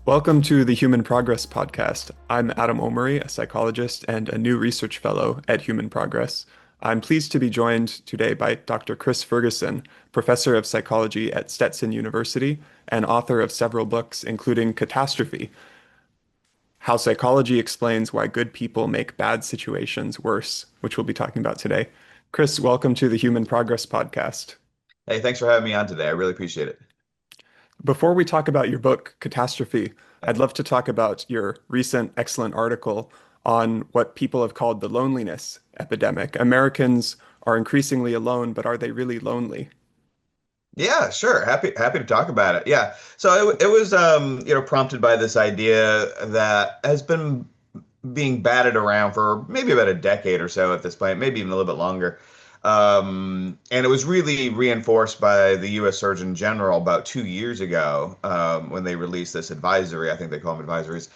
Welcome to the Human Progress Podcast. I'm Adam Omary, a psychologist and a new research fellow at Human Progress. I'm pleased to be joined today by Dr. Chris Ferguson, professor of psychology at Stetson University and author of several books, including Catastrophe: How Psychology Explains Why Good People Make Bad Situations Worse, which we'll be talking about today. Chris, welcome to the Human Progress Podcast. Hey, thanks for having me on today. I really appreciate it. Before we talk about your book, Catastrophe, I'd love to talk about your recent excellent article on what people have called the loneliness epidemic. Americans are increasingly alone, but are they really lonely? Yeah, sure. Happy to talk about it. Yeah. So it was prompted by this idea that has been being batted around for maybe about a decade or so at this point, maybe even a little bit longer. And it was really reinforced by the U.S. Surgeon General about 2 years ago when they released this advisory. I think they call them advisories,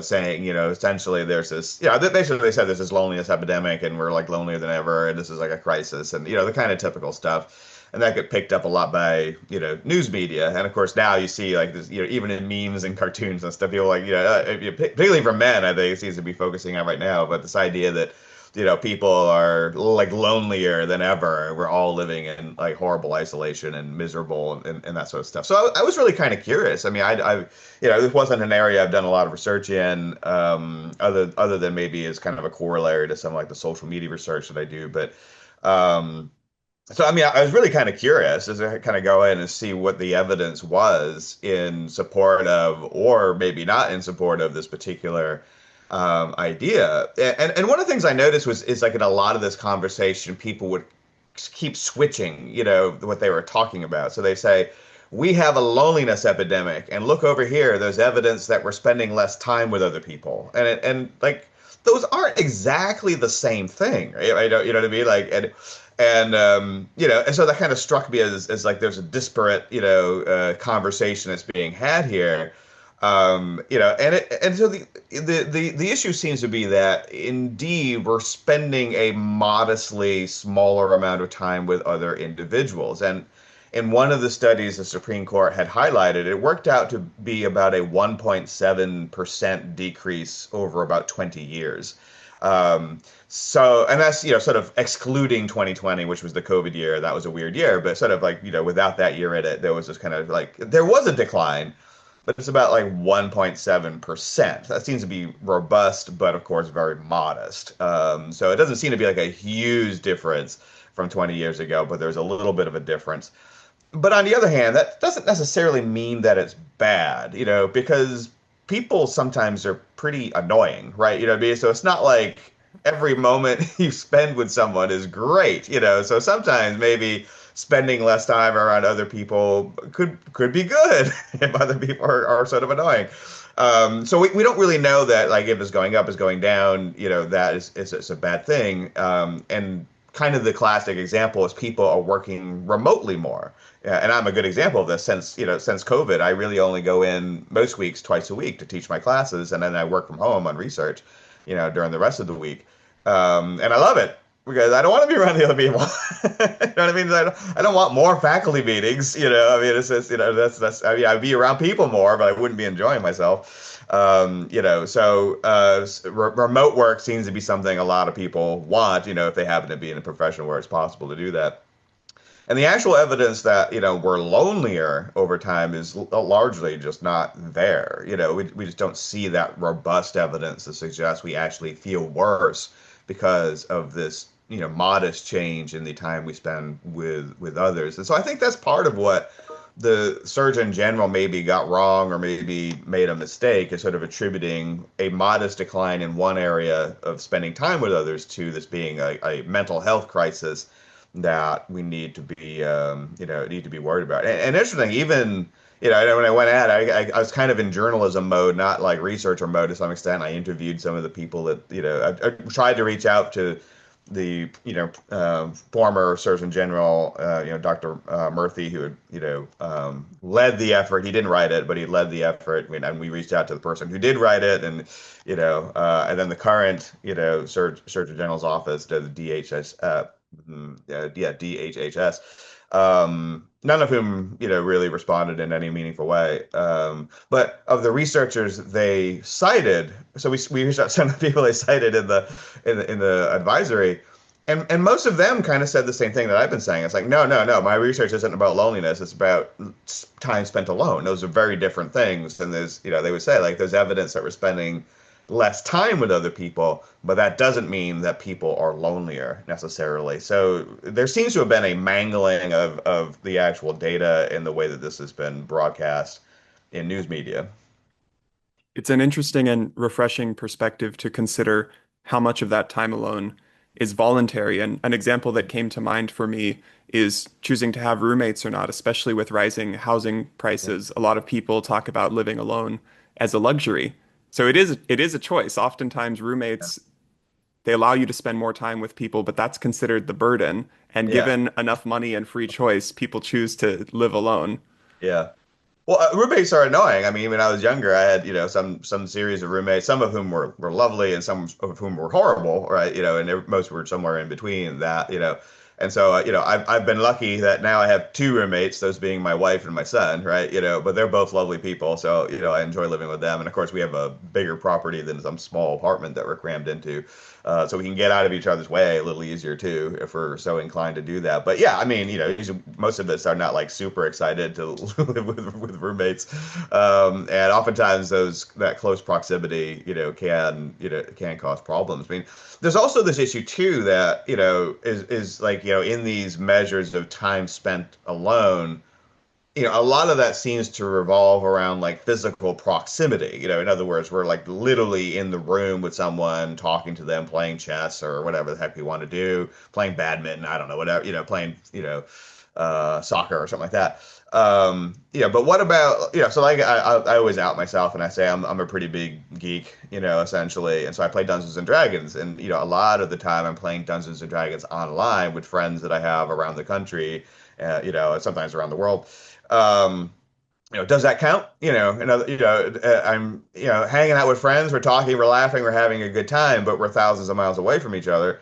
saying, essentially there's this, basically they said there's this loneliness epidemic and we're like lonelier than ever and this is like a crisis and, the kind of typical stuff. And that got picked up a lot by, news media. And of course, now you see like this, even in memes and cartoons and stuff, people like, particularly for men, I think it seems to be focusing on right now. But this idea that, people are like lonelier than ever. We're all living in like horrible isolation and miserable and that sort of stuff. So I was really kind of curious. I mean, this wasn't an area I've done a lot of research in, other than maybe as kind of a corollary to some like the social media research that I do. But so, I mean, I was really kind of curious as I kind of go in and see what the evidence was in support of, or maybe not in support of this particular idea. And one of the things I noticed is like in a lot of this conversation, people would keep switching, what they were talking about. So they say, we have a loneliness epidemic, and look over here, there's evidence that we're spending less time with other people. And like, those aren't exactly the same thing, right? I don't, you know what I mean? Like, and so that kind of struck me as like there's a disparate, conversation that's being had here. And so the issue seems to be that indeed we're spending a modestly smaller amount of time with other individuals. And in one of the studies the Supreme Court had highlighted, it worked out to be about a 1.7% decrease over about 20 years. And that's, sort of excluding 2020, which was the COVID year. That was a weird year, but sort of like, without that year in it, there was this kind of like, there was a decline, but it's about like 1.7%. That seems to be robust, but of course, very modest. So it doesn't seem to be like a huge difference from 20 years ago, but there's a little bit of a difference. But on the other hand, that doesn't necessarily mean that it's bad, because people sometimes are pretty annoying, right? You know what I mean? So it's not like every moment you spend with someone is great, So sometimes maybe spending less time around other people could be good if other people are sort of annoying. So we don't really know that like if it's going up, it's going down, that it's a bad thing. And kind of the classic example is people are working remotely more. And I'm a good example of this since COVID. I really only go in most weeks twice a week to teach my classes, and then I work from home on research, during the rest of the week. And I love it because I don't want to be around the other people. You know what I mean? I don't want more faculty meetings. I mean, it's just, that's. I mean, I'd be around people more, but I wouldn't be enjoying myself. Remote work seems to be something a lot of people want. If they happen to be in a profession where it's possible to do that. And the actual evidence that, we're lonelier over time is largely just not there. We just don't see that robust evidence that suggests we actually feel worse because of this, modest change in the time we spend with others. And so I think that's part of what the Surgeon General maybe got wrong or maybe made a mistake is sort of attributing a modest decline in one area of spending time with others to this being a mental health crisis that we need to be worried about. And interesting, even when I went at I was kind of in journalism mode, not like researcher mode to some extent. I interviewed some of the people that I tried to reach out to the former Surgeon General, Dr. Murthy, who had led the effort. He didn't write it, but he led the effort. And we reached out to the person who did write it, and and then the current Surgeon General's office, the DHS, DHHS. None of whom, really responded in any meaningful way. But of the researchers they cited, so we reached out to some of the people they cited in the advisory, and most of them kind of said the same thing that I've been saying. It's like, no, no, no, my research isn't about loneliness. It's about time spent alone. Those are very different things. And they would say like there's evidence that we're spending less time with other people, but that doesn't mean that people are lonelier necessarily. So there seems to have been a mangling of the actual data in the way that this has been broadcast in news media. It's an interesting and refreshing perspective to consider how much of that time alone is voluntary. And an example that came to mind for me is choosing to have roommates or not, especially with rising housing Yeah. prices. A lot of people talk about living alone as a luxury. So it is a choice. Oftentimes roommates, they allow you to spend more time with people, but that's considered the burden. And Yeah. given enough money and free choice, people choose to live alone. Yeah. Well, roommates are annoying. I mean, when I was younger, I had, some series of roommates, some of whom were lovely and some of whom were horrible, right? And most were somewhere in between that. And so, I've been lucky that now I have two roommates, those being my wife and my son, right? But they're both lovely people, so, I enjoy living with them. And of course, we have a bigger property than some small apartment that we're crammed into. So we can get out of each other's way a little easier too, if we're so inclined to do that. But yeah, I mean, most of us are not like super excited to live with roommates, and oftentimes that close proximity, can cause problems. I mean, there's also this issue too that is like in these measures of time spent alone, a lot of that seems to revolve around like physical proximity. In other words, we're like literally in the room with someone, talking to them, playing chess or whatever the heck we want to do, playing badminton, I don't know, whatever, playing, soccer or something like that. But what about, so like I always out myself and I say I'm a pretty big geek, essentially. And so I play Dungeons and Dragons. And, a lot of the time I'm playing Dungeons and Dragons online with friends that I have around the country, sometimes around the world. Um, does that count? I'm, hanging out with friends, we're talking, we're laughing, we're having a good time, but we're thousands of miles away from each other.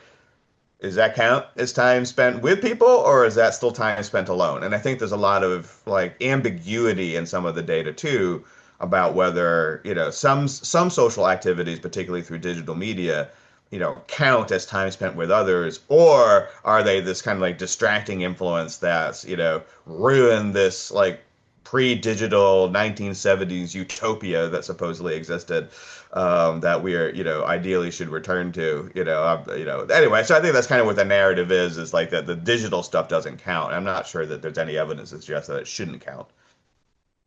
Does that count as time spent with people, or is that still time spent alone? And I think there's a lot of like ambiguity in some of the data too about whether, some social activities, particularly through digital media, count as time spent with others, or are they this kind of like distracting influence that's, ruined this like pre-digital 1970s utopia that supposedly existed, that we are, ideally should return to, anyway. So I think that's kind of what the narrative is like that the digital stuff doesn't count. I'm not sure that there's any evidence that suggests that it shouldn't count.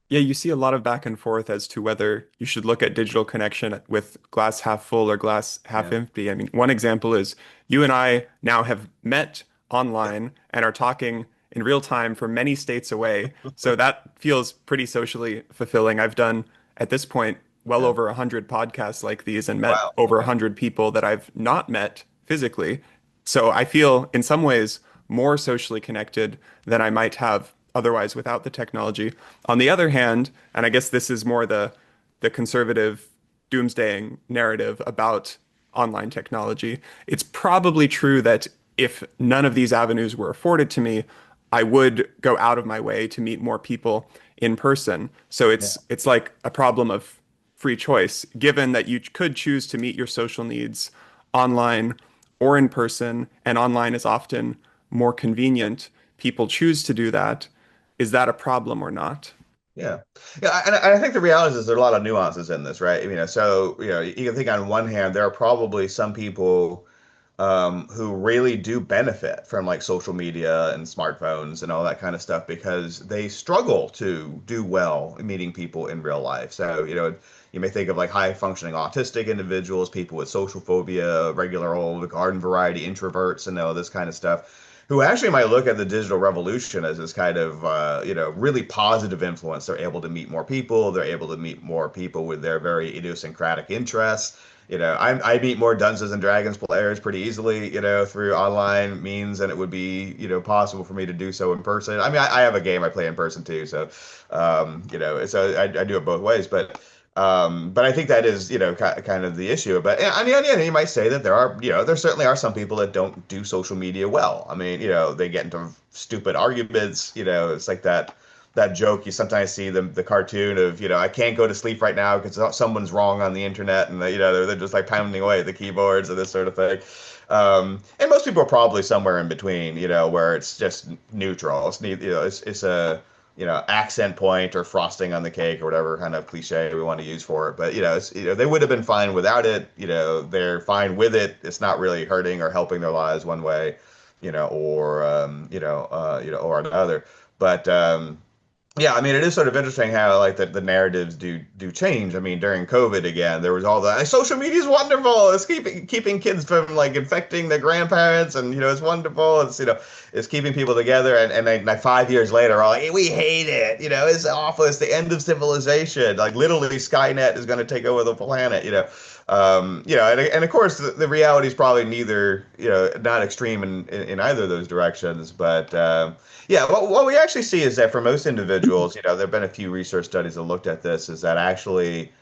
Yeah, you see a lot of back and forth as to whether you should look at digital connection with glass half full or glass half Yeah. empty. I mean, one example is you and I now have met online and are talking in real time from many states away. So that feels pretty socially fulfilling. I've done at this point well Yeah. over 100 podcasts like these and met Wow. over Okay. 100 people that I've not met physically. So I feel in some ways more socially connected than I might have otherwise without the technology. On the other hand, and I guess this is more the conservative doomsdaying narrative about online technology, it's probably true that if none of these avenues were afforded to me, I would go out of my way to meet more people in person. So Yeah. it's like a problem of free choice, given that you could choose to meet your social needs online or in person, and online is often more convenient. People choose to do that. Is that a problem or not? Yeah. Yeah. And I think the reality is there are a lot of nuances in this, right? So, you can think on one hand, there are probably some people who really do benefit from like social media and smartphones and all that kind of stuff because they struggle to do well meeting people in real life. So, you may think of like high functioning autistic individuals, people with social phobia, regular old garden variety introverts, and all this kind of stuff, who actually might look at the digital revolution as this kind of, really positive influence. They're able to meet more people. They're able to meet more people with their very idiosyncratic interests. I meet more Dungeons and Dragons players pretty easily, through online means than it would be, possible for me to do so in person. I mean, I have a game I play in person too, so, so I do it both ways. But But I think that is, kind of the issue. But on the other hand, you might say that there certainly are some people that don't do social media well. I mean, they get into stupid arguments. It's like that joke you sometimes see the cartoon of, I can't go to sleep right now because someone's wrong on the internet, and they're just like pounding away at the keyboards and this sort of thing. And most people are probably somewhere in between, where it's just neutral. It's a accent point or frosting on the cake or whatever kind of cliche we want to use for it. But they would have been fine without it. They're fine with it. It's not really hurting or helping their lives one way, or another. But yeah, I mean, it is sort of interesting how like the narratives do change. I mean, during COVID again, there was all the social media is wonderful. It's keeping kids from like infecting their grandparents, and it's wonderful. It's keeping people together. And then like 5 years later, all like, hey, we hate it. It's awful. It's the end of civilization. Like literally, Skynet is going to take over the planet. And of course, the reality is probably neither. Not extreme in either of those directions, but. Yeah, what we actually see is that for most individuals, there have been a few research studies that looked at this, is that actually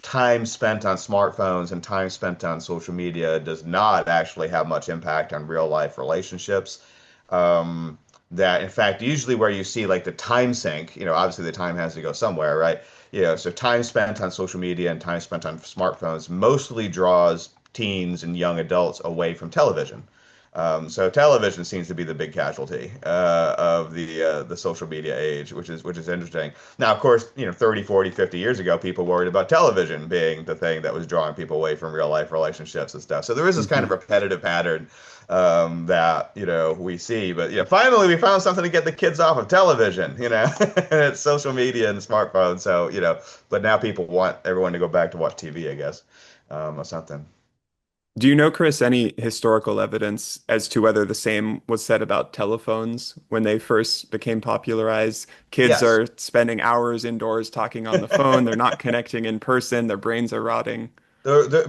time spent on smartphones and time spent on social media does not actually have much impact on real life relationships. That in fact, usually where you see like the time sink, obviously the time has to go somewhere, right? So time spent on social media and time spent on smartphones mostly draws teens and young adults away from television. So television seems to be the big casualty of the social media age, which is interesting. Now, of course, 30, 40, 50 years ago, people worried about television being the thing that was drawing people away from real life relationships and stuff. So there is this kind of repetitive pattern that we see. But finally, we found something to get the kids off of television. And it's social media and smartphones. So but now people want everyone to go back to watch TV, I guess, or something. Do you know, Chris, any historical evidence as to whether the same was said about telephones when they first became popularized? Kids Yes. are spending hours indoors talking on the phone. They're not connecting in person. Their brains are rotting.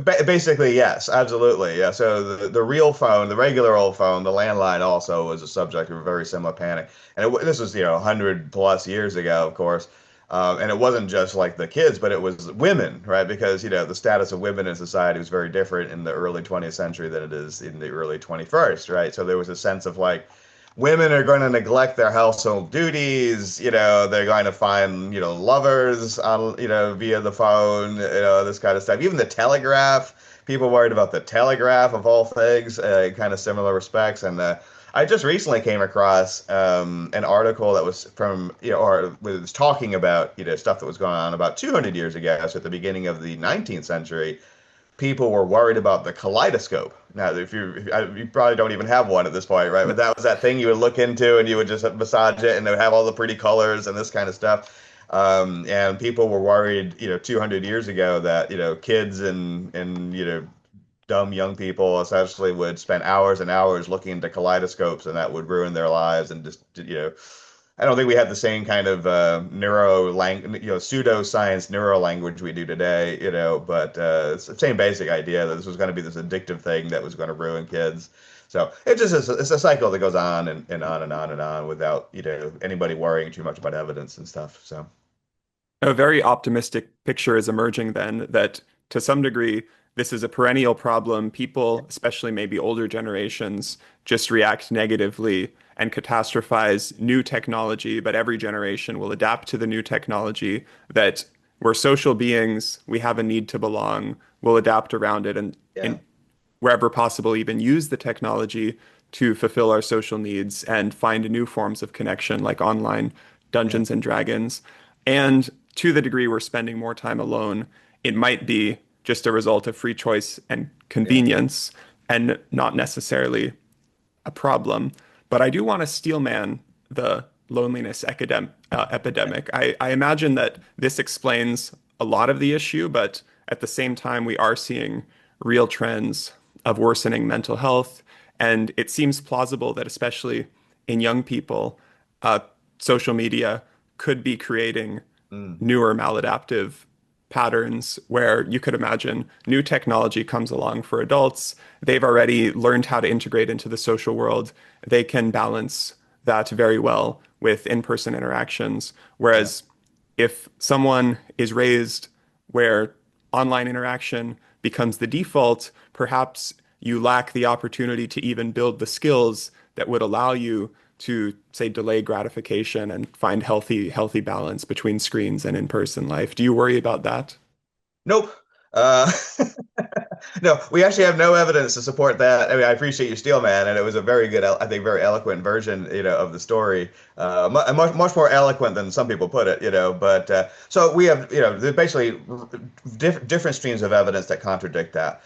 Basically, yes, absolutely. Yeah. So the real phone, the regular old phone, the landline also was a subject of a very similar panic. And this was, 100 plus years ago, of course. And it wasn't just like the kids, but it was women, right? Because, the status of women in society was very different in the early 20th century than it is in the early 21st, right? So there was a sense of like, women are going to neglect their household duties, they're going to find, lovers on, via the phone, this kind of stuff. Even the telegraph, people worried about the telegraph of all things, kind of similar respects. And I just recently came across an article that was from, or was talking about, stuff that was going on about 200 years ago, so at the beginning of the 19th century people were worried about the kaleidoscope. Now, if you probably don't even have one at this point, right? But that was that thing you would look into and you would just massage it and it would have all the pretty colors and this kind of stuff. And people were worried, 200 years ago that, kids and dumb young people essentially would spend hours and hours looking into kaleidoscopes and that would ruin their lives and just, I don't think we have the same kind of pseudoscience neuro language we do today, but it's the same basic idea that this was going to be this addictive thing that was going to ruin kids. So it just is it's a cycle that goes on and on and on and on without, anybody worrying too much about evidence and stuff. So A very optimistic picture is emerging then that to some degree, this is a perennial problem. People, especially maybe older generations, just react negatively and catastrophize new technology, but every generation will adapt to the new technology, that we're social beings, we have a need to belong, we'll adapt around it yeah, and wherever possible, even use the technology to fulfill our social needs and find new forms of connection like online yeah, Dungeons and Dragons. And to the degree we're spending more time alone, it might be just a result of free choice and yeah, convenience and not necessarily a problem. But I do want to steelman the loneliness epidemic. I imagine that this explains a lot of the issue, but at the same time, we are seeing real trends of worsening mental health. And it seems plausible that, especially in young people, uh, social media could be creating mm, newer maladaptive patterns where you could imagine new technology comes along for adults. They've already learned how to integrate into the social world. They can balance that very well with in-person interactions. yeah, Whereas if someone is raised where online interaction becomes the default, perhaps you lack the opportunity to even build the skills that would allow you to, say, delay gratification and find healthy balance between screens and in-person life. Do you worry about that? Nope. Uh, no, we actually have no evidence to support that. I mean, I appreciate your steel man, and it was a very good, I think, very eloquent version, of the story. Much more eloquent than some people put it. But so we have, there's basically different streams of evidence that contradict that.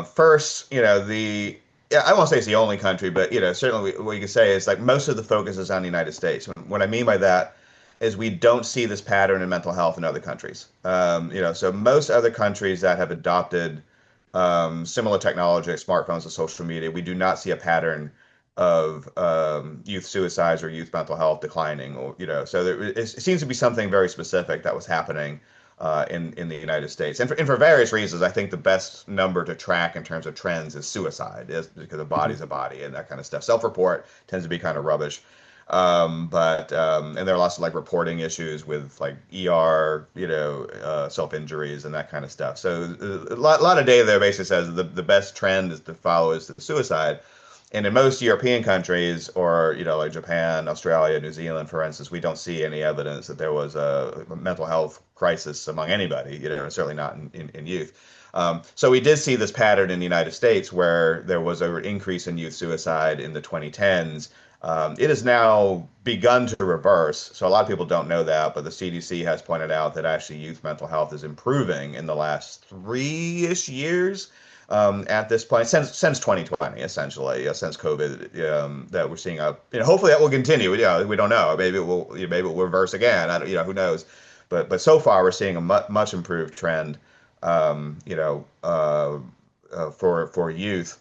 First, yeah, I won't say it's the only country, but certainly what you can say is like most of the focus is on the United States. What I mean by that is we don't see this pattern in mental health in other countries. So most other countries that have adopted similar technology, like smartphones and social media, we do not see a pattern of youth suicides or youth mental health declining, or so it seems to be something very specific that was happening in the United States, and for various reasons. I think the best number to track in terms of trends is suicide, is because a body's a body and that kind of stuff. Self-report tends to be kind of rubbish. But and there are lots of like reporting issues with like ER, self injuries and that kind of stuff. So a lot of data there basically says the best trend is to follow is the suicide. And in most European countries, or like Japan, Australia, New Zealand, for instance, we don't see any evidence that there was a mental health crisis among anybody. Certainly not in youth. So we did see this pattern in the United States where there was an increase in youth suicide in the 2010s. It has now begun to reverse. So a lot of people don't know that, but the CDC has pointed out that actually youth mental health is improving in the last 3-ish years. At this point, since 2020, essentially, since COVID, that we're seeing hopefully that will continue. We don't know. Maybe it will reverse again. I don't, who knows? But so far we're seeing a much improved trend, for youth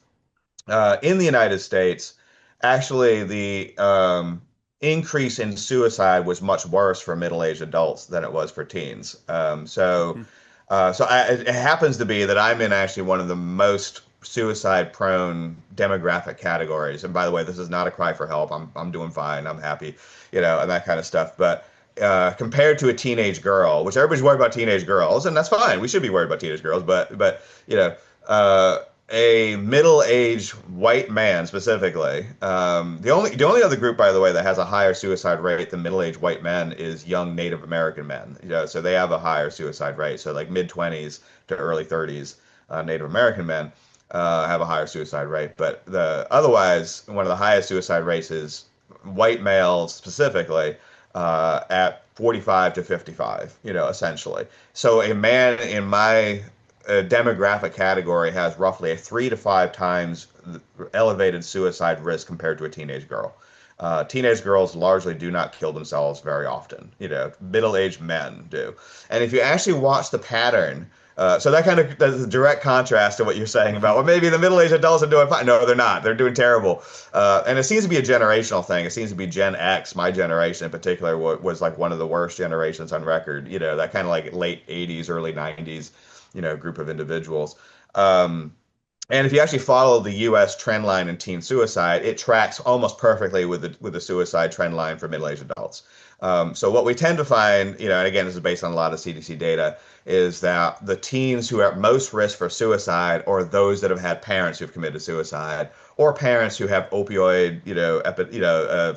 in the United States. Actually, the increase in suicide was much worse for middle-aged adults than it was for teens. It happens to be that I'm in actually one of the most suicide-prone demographic categories. And by the way, this is not a cry for help. I'm doing fine. I'm happy, and that kind of stuff. But compared to a teenage girl, which everybody's worried about teenage girls, and that's fine. We should be worried about teenage girls, but a middle-aged white man specifically. The only other group, by the way, that has a higher suicide rate than middle-aged white men is young Native American men. So they have a higher suicide rate. So like mid-20s to early 30s, Native American men have a higher suicide rate. But otherwise, one of the highest suicide rates is white males specifically at 45 to 55. Essentially. So a man in my demographic category has roughly a 3 to 5 times elevated suicide risk compared to a teenage girl. Teenage girls largely do not kill themselves very often. Middle-aged men do. And if you actually watch the pattern, so that kind of that's a direct contrast to what you're saying about, well, maybe the middle-aged adults are doing fine. No, they're not. They're doing terrible. And it seems to be a generational thing. It seems to be Gen X, my generation in particular, was like one of the worst generations on record. That kind of like late 80s, early 90s. Group of individuals. And if you actually follow the U.S. trend line in teen suicide, it tracks almost perfectly with the suicide trend line for middle-aged adults. So what we tend to find, and again, this is based on a lot of CDC data, is that the teens who are at most risk for suicide are those that have had parents who've committed suicide, or parents who have opioid,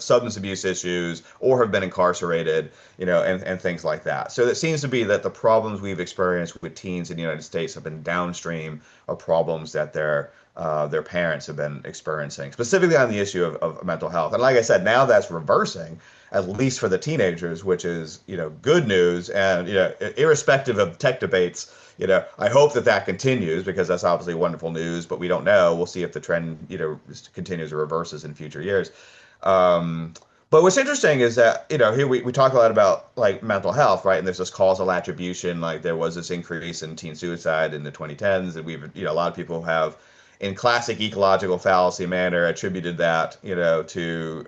substance abuse issues, or have been incarcerated, and things like that. So it seems to be that the problems we've experienced with teens in the United States have been downstream of problems that their parents have been experiencing, specifically on the issue of mental health. And like I said, now that's reversing, at least for the teenagers, which is, good news. And, irrespective of tech debates, I hope that continues, because that's obviously wonderful news, but we don't know. We'll see if the trend, continues or reverses in future years. But what's interesting is that, here we talk a lot about like mental health, right? And there's this causal attribution, like there was this increase in teen suicide in the 2010s. And a lot of people have, in classic ecological fallacy manner, attributed that, to,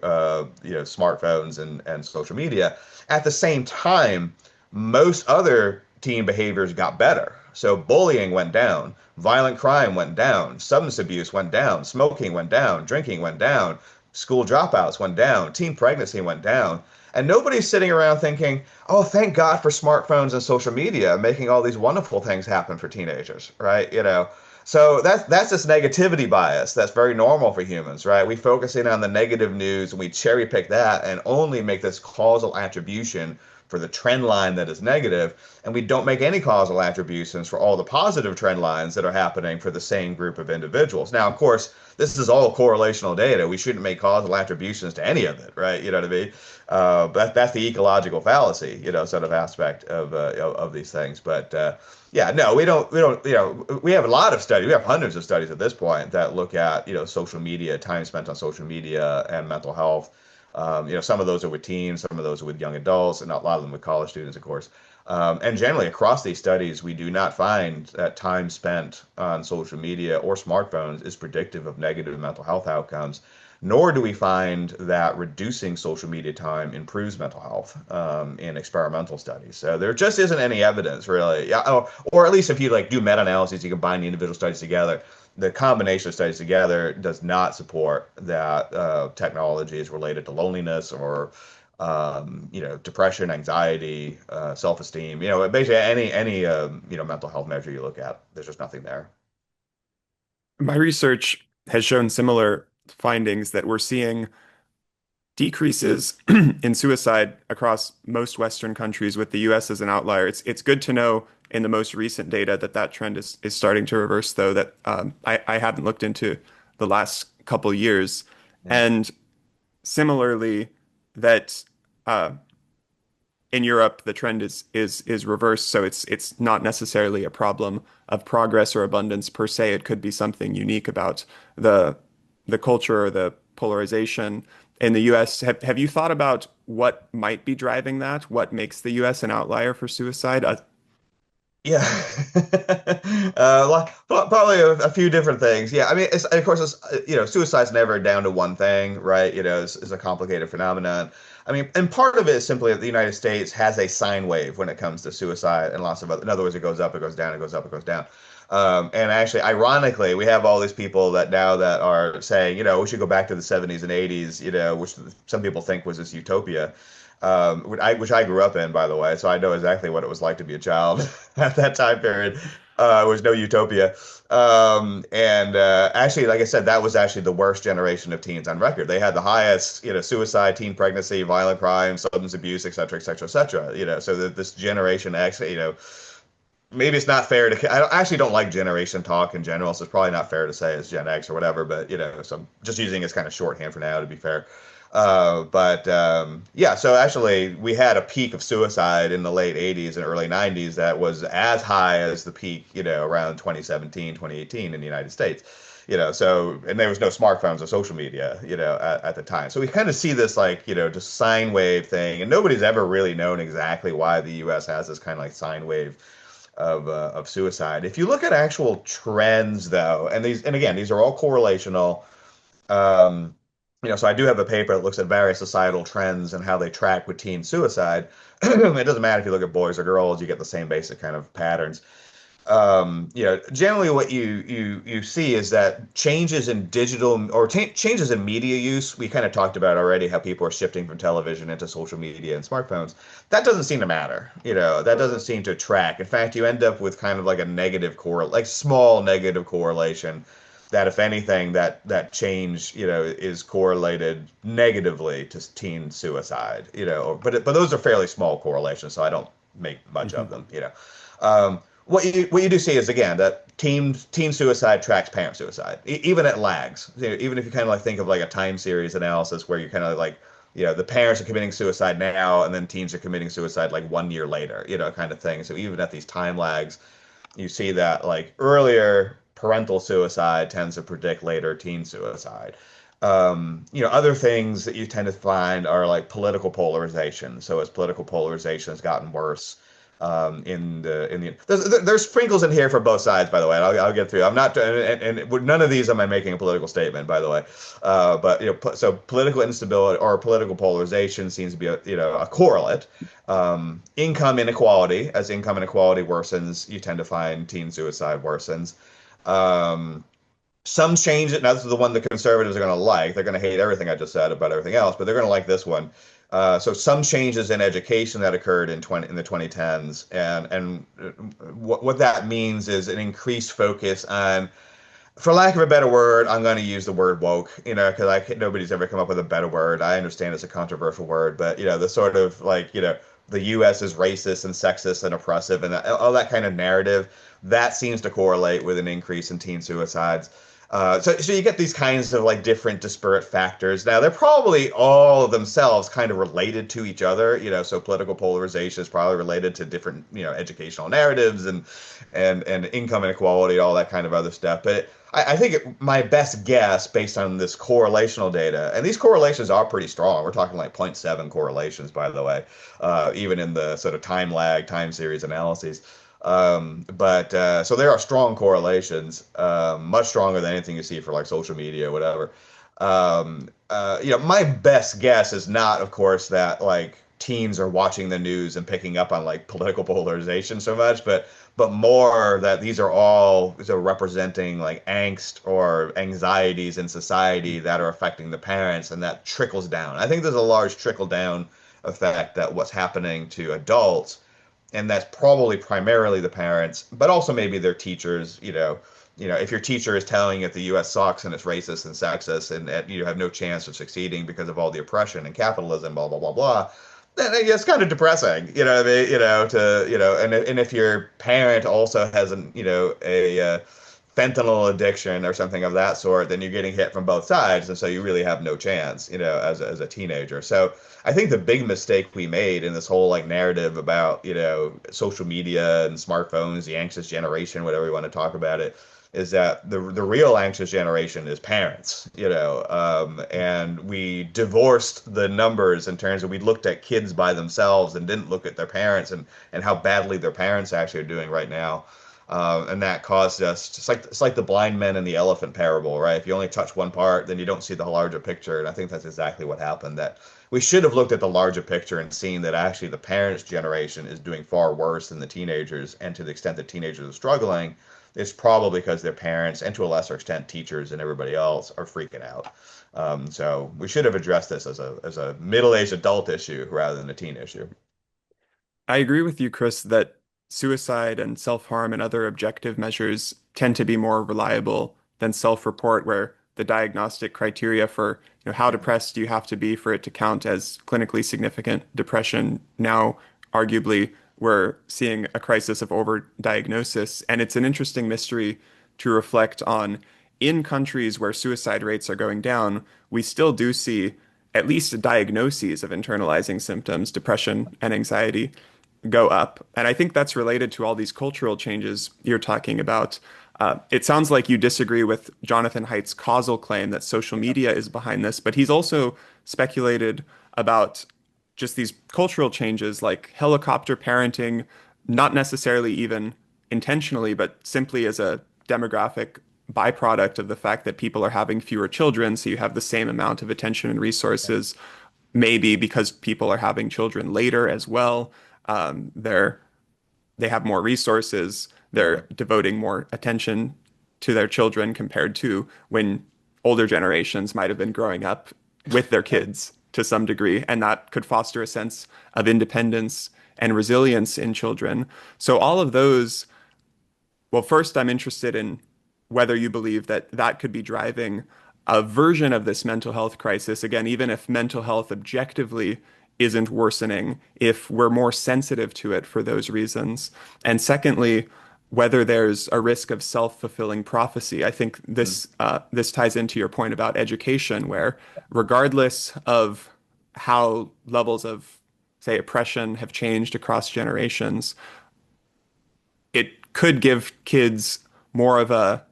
smartphones and social media. At the same time, most other teen behaviors got better. So bullying went down, violent crime went down, substance abuse went down, smoking went down, drinking went down, school dropouts went down, teen pregnancy went down. And nobody's sitting around thinking, oh, thank God for smartphones and social media making all these wonderful things happen for teenagers, right? So that's this negativity bias that's very normal for humans, right? We focus in on the negative news and we cherry pick that and only make this causal attribution for the trend line that is negative, and we don't make any causal attributions for all the positive trend lines that are happening for the same group of individuals. Now, of course, this is all correlational data. We shouldn't make causal attributions to any of it, right? You know what I mean? But that's the ecological fallacy, sort of aspect of these things. But yeah, no, we don't, we have a lot of studies. We have hundreds of studies at this point that look at, social media, time spent on social media and mental health. Some of those are with teens, some of those are with young adults, and a lot of them with college students, of course. And generally, across these studies, we do not find that time spent on social media or smartphones is predictive of negative mental health outcomes, nor do we find that reducing social media time improves mental health in experimental studies. So there just isn't any evidence, really. Yeah, or at least if you do meta-analyses, you combine the individual studies together. The combination of studies together does not support that technology is related to loneliness or depression, anxiety, self-esteem. Basically any mental health measure you look at, there's just nothing there. My research has shown similar findings that we're seeing decreases in suicide across most Western countries, with the US as an outlier. It's good to know in the most recent data that that trend is starting to reverse, though, that I hadn't looked into the last couple years. Yeah. And similarly, that in Europe, the trend is reversed. So it's not necessarily a problem of progress or abundance per se. It could be something unique about the the culture or the polarization in the US. Have you thought about what might be driving that? What makes the US an outlier for suicide? Yeah, probably a few different things. Yeah, I mean, of course, suicide's never down to one thing, right? It's a complicated phenomenon. I mean, and part of it is simply that the United States has a sine wave when it comes to suicide, and lots of other. In other words, it goes up, it goes down, it goes up, it goes down. And actually, ironically, we have all these people that now that are saying, we should go back to the 70s and 80s, which some people think was this utopia, which I grew up in, by the way, so I know exactly what it was like to be a child at that time period. It was no utopia. And actually, like I said, that was actually the worst generation of teens on record. They had the highest, suicide, teen pregnancy, violent crime, substance abuse, et cetera, et cetera, et cetera. So that this generation actually, maybe it's not fair to. I actually don't like generation talk in general, so it's probably not fair to say it's Gen X or whatever. But so I'm just using it as kind of shorthand for now, to be fair. But yeah, so actually, we had a peak of suicide in the late 80s and early 90s that was as high as the peak, around 2017, 2018 in the United States. And there was no smartphones or social media, at the time. So we kind of see this just sine wave thing, and nobody's ever really known exactly why the U.S. has this kind of sine wave of suicide. If you look at actual trends, though, and again, these are all correlational. Um, so I do have a paper that looks at various societal trends and how they track with teen suicide. It doesn't matter if you look at boys or girls, you get the same basic kind of patterns. Generally what you see is that changes in digital or changes in media use, we kind of talked about already how people are shifting from television into social media and smartphones. That doesn't seem to matter. That doesn't seem to track. In fact, you end up with kind of like a negative small negative correlation that if anything that change is correlated negatively to teen suicide, but those are fairly small correlations, so I don't make much of them. What you do see is, again, that teen suicide tracks parent suicide, even at lags. Even if you kind of think of a time series analysis where you kind of the parents are committing suicide now and then teens are committing suicide 1 year later, kind of thing. So even at these time lags, you see that earlier parental suicide tends to predict later teen suicide. Other things that you tend to find are political polarization. So as political polarization has gotten worse, there's sprinkles in here for both sides, by the way. I'll get through. I'm not, and none of these am I making a political statement, by the way. But so political instability or political polarization seems to be a correlate. Income inequality, as income inequality worsens, you tend to find teen suicide worsens. Um, some change it. Now, this is the one the conservatives are going to like. They're going to hate everything I just said about everything else, but they're going to like this one. So some changes in education that occurred in the 2010s, and what that means is an increased focus on, for lack of a better word, I'm going to use the word woke, because nobody's ever come up with a better word. I understand it's a controversial word, but the sort of like, the U.S. is racist and sexist and oppressive and all that kind of narrative that seems to correlate with an increase in teen suicides. So you get these kinds of like different disparate factors. Now they're probably all of themselves kind of related to each other, so political polarization is probably related to different, educational narratives and income inequality, all that kind of other stuff. But I think my best guess based on this correlational data, and these correlations are pretty strong. We're talking like 0.7 correlations, by the way, even in the sort of time lag, time series analyses. But so there are strong correlations, much stronger than anything you see for like social media or whatever. My best guess is not, of course, that like teens are watching the news and picking up on like political polarization so much, but more that these are all representing like angst or anxieties in society that are affecting the parents, and that trickles down. I think there's a large trickle down effect that what's happening to adults, and that's probably primarily the parents, but also maybe their teachers. If your teacher is telling you that the U.S. sucks and it's racist and sexist and you have no chance of succeeding because of all the oppression and capitalism, blah blah blah blah, then it's kind of depressing. You know what I mean? And if your parent also has a fentanyl addiction or something of that sort, then you're getting hit from both sides, and so you really have no chance, as a teenager. So I think the big mistake we made in this whole like narrative about, social media and smartphones, the anxious generation, whatever you want to talk about it, is that the real anxious generation is parents, and we divorced the numbers in terms of we looked at kids by themselves and didn't look at their parents and how badly their parents actually are doing right now. And that caused us, it's like the blind men and the elephant parable, right? If you only touch one part, then you don't see the larger picture. And I think that's exactly what happened. That we should have looked at the larger picture and seen that actually the parents' generation is doing far worse than the teenagers. And to the extent that teenagers are struggling, it's probably because their parents, and to a lesser extent, teachers and everybody else, are freaking out. So we should have addressed this as a middle-aged adult issue rather than a teen issue. I agree with you, Chris, that suicide and self-harm and other objective measures tend to be more reliable than self-report, where the diagnostic criteria for, how depressed do you have to be for it to count as clinically significant depression. Now, arguably, we're seeing a crisis of overdiagnosis, and it's an interesting mystery to reflect on. In countries where suicide rates are going down, we still do see at least diagnoses of internalizing symptoms, depression and anxiety go up. And I think that's related to all these cultural changes you're talking about. It sounds like you disagree with Jonathan Haidt's causal claim that social media is behind this, but he's also speculated about just these cultural changes like helicopter parenting, not necessarily even intentionally, but simply as a demographic byproduct of the fact that people are having fewer children. So you have the same amount of attention and resources, maybe because people are having children later as well. They have more resources. They're devoting more attention to their children compared to when older generations might have been growing up with their kids to some degree, and that could foster a sense of independence and resilience in children. So all of those, well, first, I'm interested in whether you believe that that could be driving a version of this mental health crisis. Again, even if mental health objectively isn't worsening, if we're more sensitive to it for those reasons. And secondly, whether there's a risk of self-fulfilling prophecy. I think this ties into your point about education, where regardless of how levels of, say, oppression have changed across generations, it could give kids more of a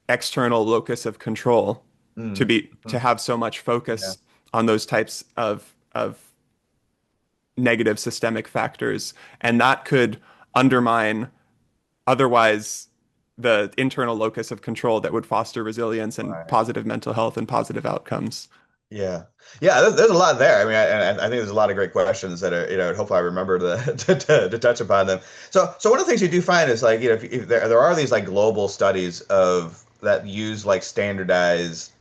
external locus of control to have so much Yeah. focus on those types of negative systemic factors, and that could undermine otherwise the internal locus of control that would foster resilience and Right. positive mental health and positive outcomes. Yeah, yeah. There's a lot there. I mean, I think there's a lot of great questions that are, hopefully I remember to touch upon them. So one of the things you do find is like, if there are these like global studies of that use like standardized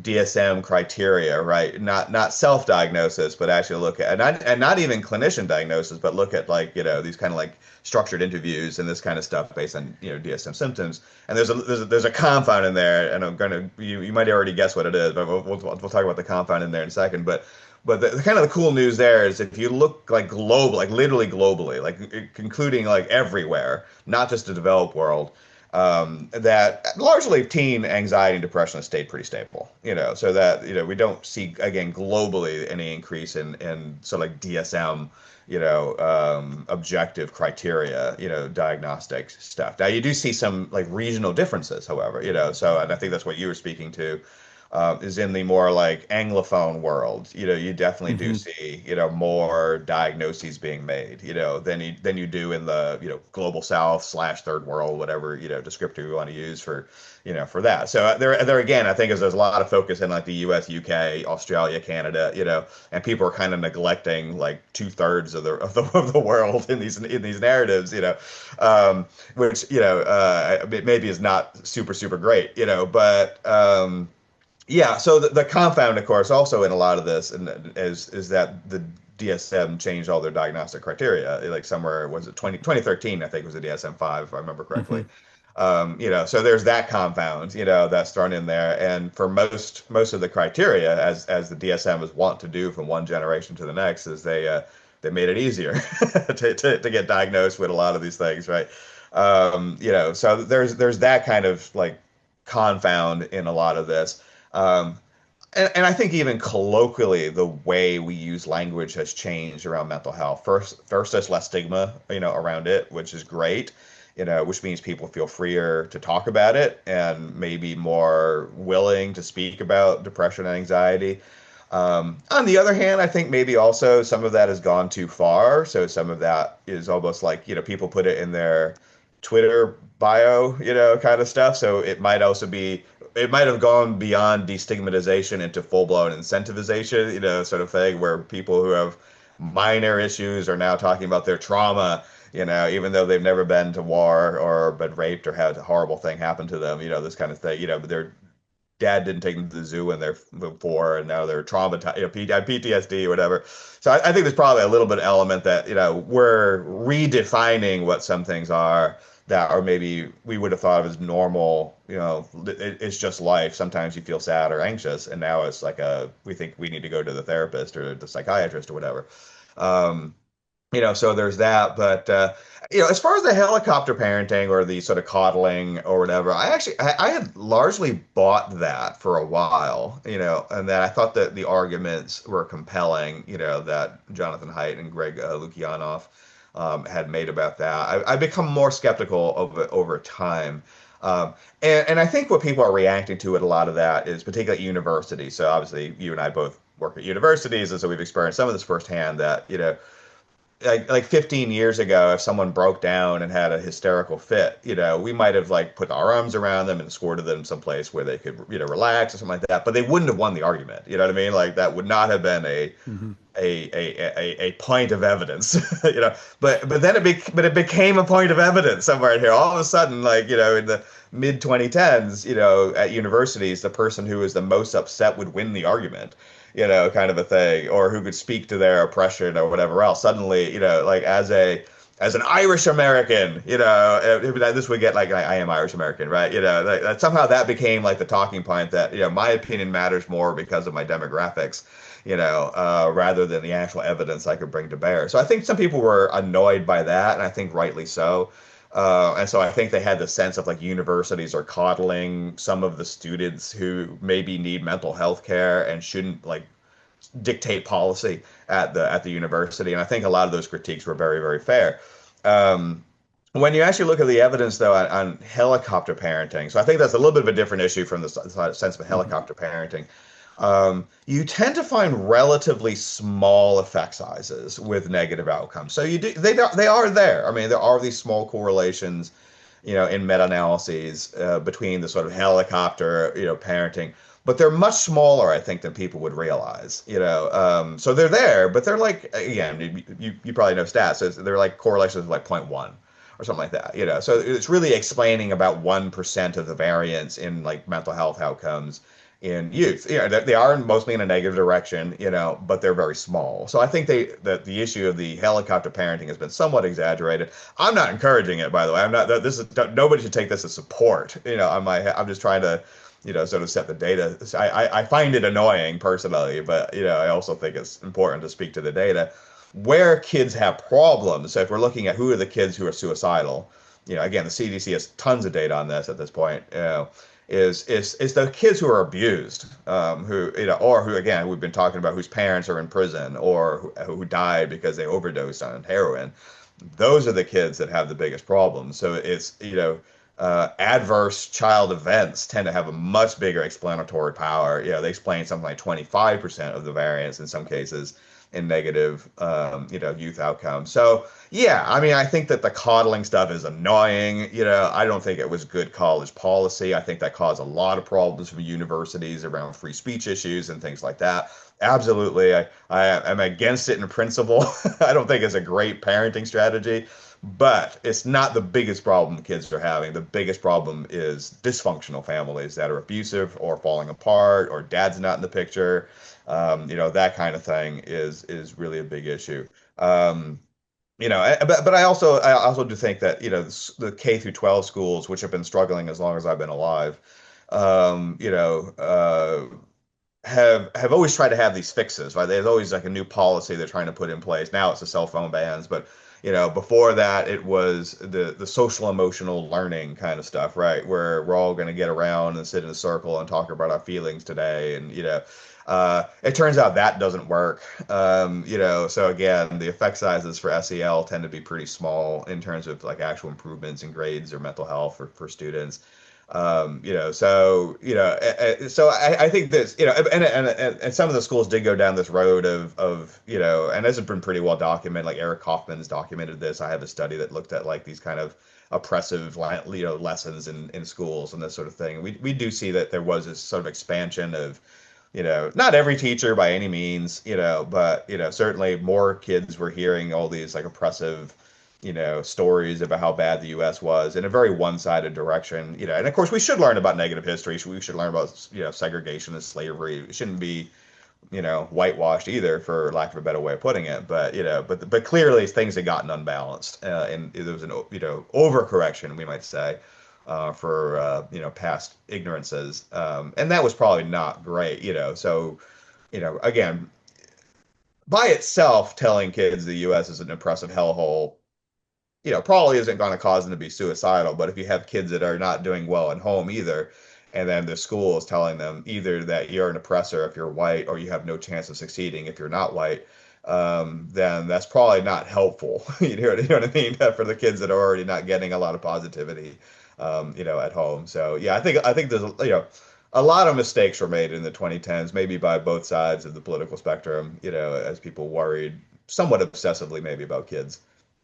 DSM criteria, right? Not self-diagnosis, but actually look at and not even clinician diagnosis, but look at like these kind of like structured interviews and this kind of stuff based on DSM symptoms. And there's a compound in there, and you might already guess what it is, but we'll talk about the compound in there in a second. But the kind of the cool news there is if you look like global, like literally globally, like including like everywhere, not just the developed world, that largely teen anxiety and depression has stayed pretty stable, so that, we don't see, again, globally any increase in sort of like DSM, objective criteria, diagnostic stuff. Now you do see some like regional differences, however, so, and I think that's what you were speaking to, is in the more like Anglophone world. You definitely do Hmm. see, more diagnoses being made, than you do in the, global South / third world, whatever, descriptor you want to use for that. So there again, I think is there's a lot of focus in like the US, UK, Australia, Canada, and people are kind of neglecting like 2/3 of the world in these narratives, which, maybe is not super great, but, yeah, so the confound, of course, also in a lot of this, and is that the DSM changed all their diagnostic criteria. Like somewhere, was it 2013, I think was the DSM-5, if I remember correctly. Hmm. So there's that compound, that's thrown in there. And for most of the criteria, as the DSM is wont to do from one generation to the next, is they made it easier to get diagnosed with a lot of these things, right? So there's that kind of like confound in a lot of this. Um, and I think even colloquially, the way we use language has changed around mental health. First, there's less stigma, around it, which is great, which means people feel freer to talk about it and maybe more willing to speak about depression and anxiety. On the other hand, I think maybe also some of that has gone too far. So some of that is almost like, people put it in their Twitter bio, kind of stuff. So it might have gone beyond destigmatization into full-blown incentivization, sort of thing, where people who have minor issues are now talking about their trauma, even though they've never been to war or been raped or had a horrible thing happen to them, this kind of thing, but their dad didn't take them to the zoo when they're 4, and now they're traumatized, PTSD or whatever. So I think there's probably a little bit of element that, we're redefining what some things are that are maybe we would have thought of as normal. It's just life. Sometimes you feel sad or anxious, and now it's like we think we need to go to the therapist or the psychiatrist or whatever. Um, so there's that. But as far as the helicopter parenting or the sort of coddling or whatever, I had largely bought that for a while, and that I thought that the arguments were compelling, that Jonathan Haidt and Greg Lukianoff had made about that. I've become more skeptical of it over time. And I think what people are reacting to at a lot of that is particularly at universities. So obviously you and I both work at universities, and so we've experienced some of this firsthand that, like 15 years ago, if someone broke down and had a hysterical fit, we might have like put our arms around them and escorted them someplace where they could, relax or something like that. But they wouldn't have won the argument. You know what I mean? Like that would not have been Hmm. a point of evidence, But then it became a point of evidence somewhere in here. All of a sudden, like in the mid 2010s, at universities, the person who was the most upset would win the argument, kind of a thing, or who could speak to their oppression or whatever else. Suddenly, like as an Irish American, this would get like I am Irish American, right? That somehow that became like the talking point that my opinion matters more because of my demographics, rather than the actual evidence I could bring to bear. So I think some people were annoyed by that, and I think rightly so. And so I think they had the sense of like universities are coddling some of the students who maybe need mental health care and shouldn't like dictate policy at the university. And I think a lot of those critiques were very fair. Um, when you actually look at the evidence, though, on helicopter parenting, so I think that's a little bit of a different issue from the sense of Hmm. helicopter parenting. You tend to find relatively small effect sizes with negative outcomes. So they are there. I mean, there are these small correlations, in meta-analyses between the sort of helicopter, parenting, but they're much smaller, I think, than people would realize. So they're there, but they're like, again, you probably know stats. So they're like correlations of like 0.1 or something like that, you know. So it's really explaining about 1% of the variance in like mental health outcomes in youth. You know, they are mostly in a negative direction, you know, but they're very small. So I think that the issue of the helicopter parenting has been somewhat exaggerated. I'm not encouraging it, by the way. I'm not. This is nobody should take this as support. You know, I'm just trying to, you know, sort of set the data. I find it annoying personally, but you know, I also think it's important to speak to the data. Where kids have problems, so if we're looking at who are the kids who are suicidal, you know, again, the CDC has tons of data on this at this point. You know, is the kids who are abused, who you know, or who again we've been talking about, whose parents are in prison or who died because they overdosed on heroin. Those are the kids that have the biggest problems. So it's, you know, adverse child events tend to have a much bigger explanatory power. You know, they explain something like 25% of the variance in some cases in negative, you know, youth outcomes. So yeah, I mean, I think that the coddling stuff is annoying. You know, I don't think it was good college policy. I think that caused a lot of problems for universities around free speech issues and things like that. Absolutely, I am against it in principle. I don't think it's a great parenting strategy. But it's not the biggest problem kids are having. The biggest problem is dysfunctional families that are abusive or falling apart, or dad's not in the picture. You know, that kind of thing is really a big issue. Um, you know, but I also do think that, you know, the K through 12 schools, which have been struggling as long as I've been alive, you know, have always tried to have these fixes, right? There's always like a new policy they're trying to put in place. Now it's the cell phone bans, but you know, before that it was the social emotional learning kind of stuff, right? Where we're all going to get around and sit in a circle and talk about our feelings today, and you know, it turns out that doesn't work. You know, so again, the effect sizes for SEL tend to be pretty small in terms of like actual improvements in grades or mental health for students. You know, so you know, so I think this, you know, and some of the schools did go down this road of you know, and this has been pretty well documented. Like Eric Kaufman's documented this. I have a study that looked at like these kind of oppressive, you know, lessons in schools and this sort of thing. We do see that there was this sort of expansion of, you know, not every teacher by any means, you know, but you know, certainly more kids were hearing all these like oppressive, you know, stories about how bad the U.S. was in a very one-sided direction, you know. And of course, we should learn about negative history. We should learn about, you know, segregation and slavery. It shouldn't be, you know, whitewashed either, for lack of a better way of putting it. But you know, but clearly things had gotten unbalanced, and there was an, you know, overcorrection, we might say, for you know, past ignorances, and that was probably not great, you know. So, you know, again, by itself, telling kids the U.S. is an oppressive hellhole, you know, probably isn't going to cause them to be suicidal. But if you have kids that are not doing well at home either, and then the school is telling them either that you're an oppressor if you're white, or you have no chance of succeeding if you're not white, then that's probably not helpful. You know what I mean? For the kids that are already not getting a lot of positivity, you know, at home. So yeah, I think there's, you know, a lot of mistakes were made in the 2010s, maybe by both sides of the political spectrum, you know, as people worried somewhat obsessively maybe about kids.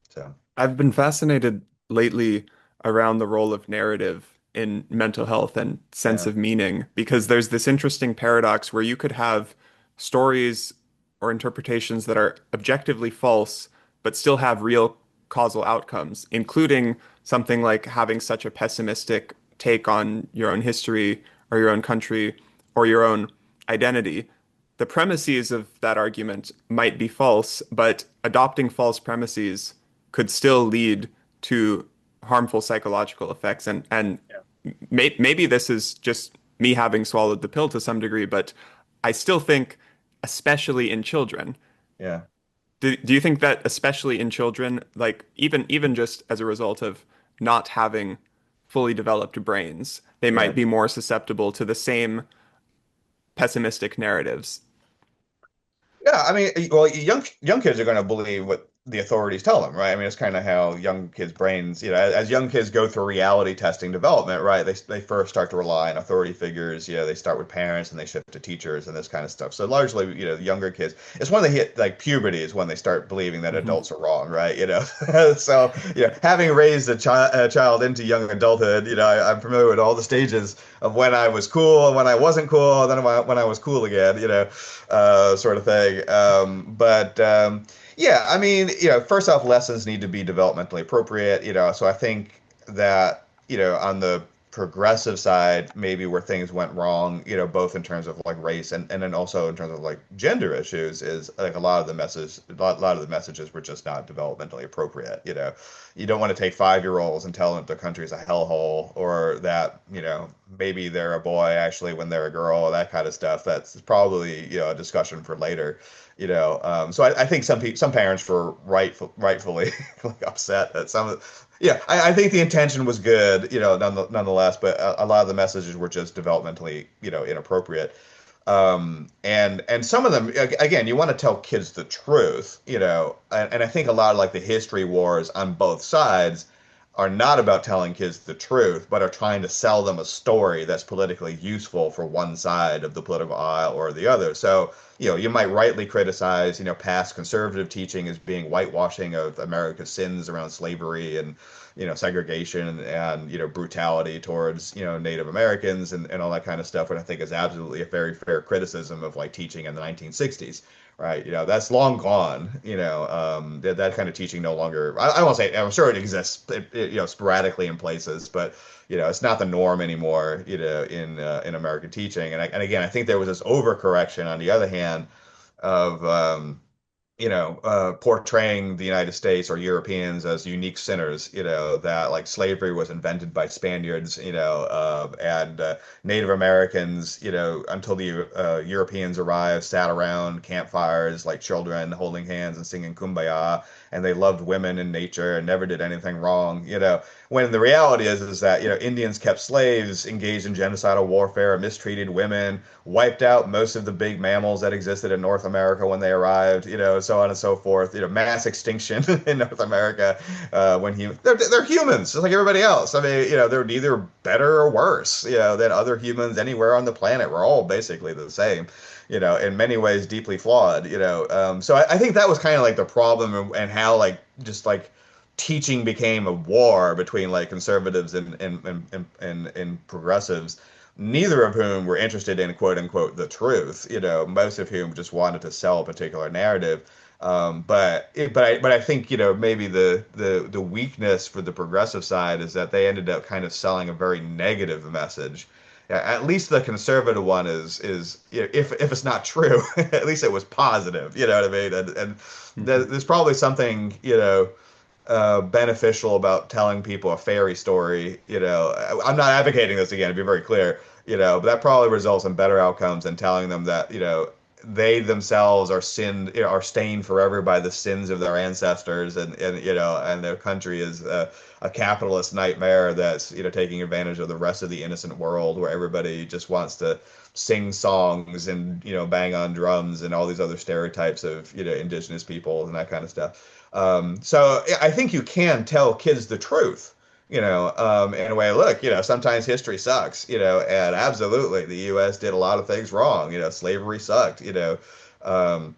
So. I've been fascinated lately around the role of narrative in mental health and sense Yeah. of meaning, because there's this interesting paradox where you could have stories or interpretations that are objectively false, but still have real causal outcomes, including something like having such a pessimistic take on your own history or your own country or your own identity. The premises of that argument might be false, but adopting false premises could still lead to harmful psychological effects. And maybe this is just me having swallowed the pill to some degree, but I still think, especially in children, Yeah. do you think that especially in children, like even just as a result of not having fully developed brains, they Yeah. might be more susceptible to the same pessimistic narratives? Yeah, I mean, well, young kids are going to believe what the authorities tell them, right? I mean, it's kind of how young kids' brains, you know, as young kids go through reality testing development, right? They first start to rely on authority figures. You know, they start with parents and they shift to teachers and this kind of stuff. So largely, you know, the younger kids, it's when they hit like puberty is when they start believing that Mhm. adults are wrong, right? You know, so yeah, having raised a child into young adulthood, you know, I'm familiar with all the stages of when I was cool and when I wasn't cool, and then when I was cool again, you know, sort of thing. But Yeah, I mean, first off, lessons need to be developmentally appropriate, so I think that, on the progressive side, maybe where things went wrong, both in terms of like race and then also in terms of like gender issues, is like a lot of the messages were just not developmentally appropriate, You don't want to take 5-year-olds and tell them the country's a hellhole, or that, maybe they're a boy actually when they're a girl, that kind of stuff. That's probably, a discussion for later. So I think some parents were rightfully like upset at yeah, I think the intention was good, nonetheless, but a lot of the messages were just developmentally, inappropriate. And some of them, again, you want to tell kids the truth, and I think a lot of like the history wars on both sides are not about telling kids the truth, but are trying to sell them a story that's politically useful for one side of the political aisle or the other. So, you might rightly criticize, past conservative teaching as being whitewashing of America's sins around slavery and, segregation and, brutality towards, Native Americans and all that kind of stuff, which I think is absolutely a very fair criticism of like teaching in the 1960s. Right, that's long gone. That kind of teaching no longer. I won't say. I'm sure it exists, sporadically in places, but it's not the norm anymore. In American teaching, and again, I think there was this overcorrection on the other hand of portraying the United States or Europeans as unique sinners, that like slavery was invented by Spaniards, and Native Americans, until the Europeans arrived, sat around campfires like children, holding hands and singing Kumbaya, and they loved women and nature and never did anything wrong, when the reality is that, Indians kept slaves, engaged in genocidal warfare, mistreated women, wiped out most of the big mammals that existed in North America when they arrived, so on and so forth. Mass extinction in North America they're humans just like everybody else. I mean, they're neither better or worse, than other humans anywhere on the planet. We're all basically the same, in many ways deeply flawed. So I think that was kind of like the problem and how like just like teaching became a war between like conservatives and progressives, neither of whom were interested in quote unquote the truth, most of whom just wanted to sell a particular narrative. But I think, maybe the weakness for the progressive side is that they ended up kind of selling a very negative message. At least the conservative one is if it's not true, at least it was positive. You know what I mean? And Mhm. there's probably something, beneficial about telling people a fairy story. I'm not advocating this again, to be very clear, but that probably results in better outcomes than telling them that, they themselves are sinned, are stained forever by the sins of their ancestors, and their country is a capitalist nightmare that's, taking advantage of the rest of the innocent world where everybody just wants to sing songs and, bang on drums and all these other stereotypes of, indigenous people and that kind of stuff. So I think you can tell kids the truth, in a way. Look, sometimes history sucks, and absolutely the U.S. did a lot of things wrong. Slavery sucked, um,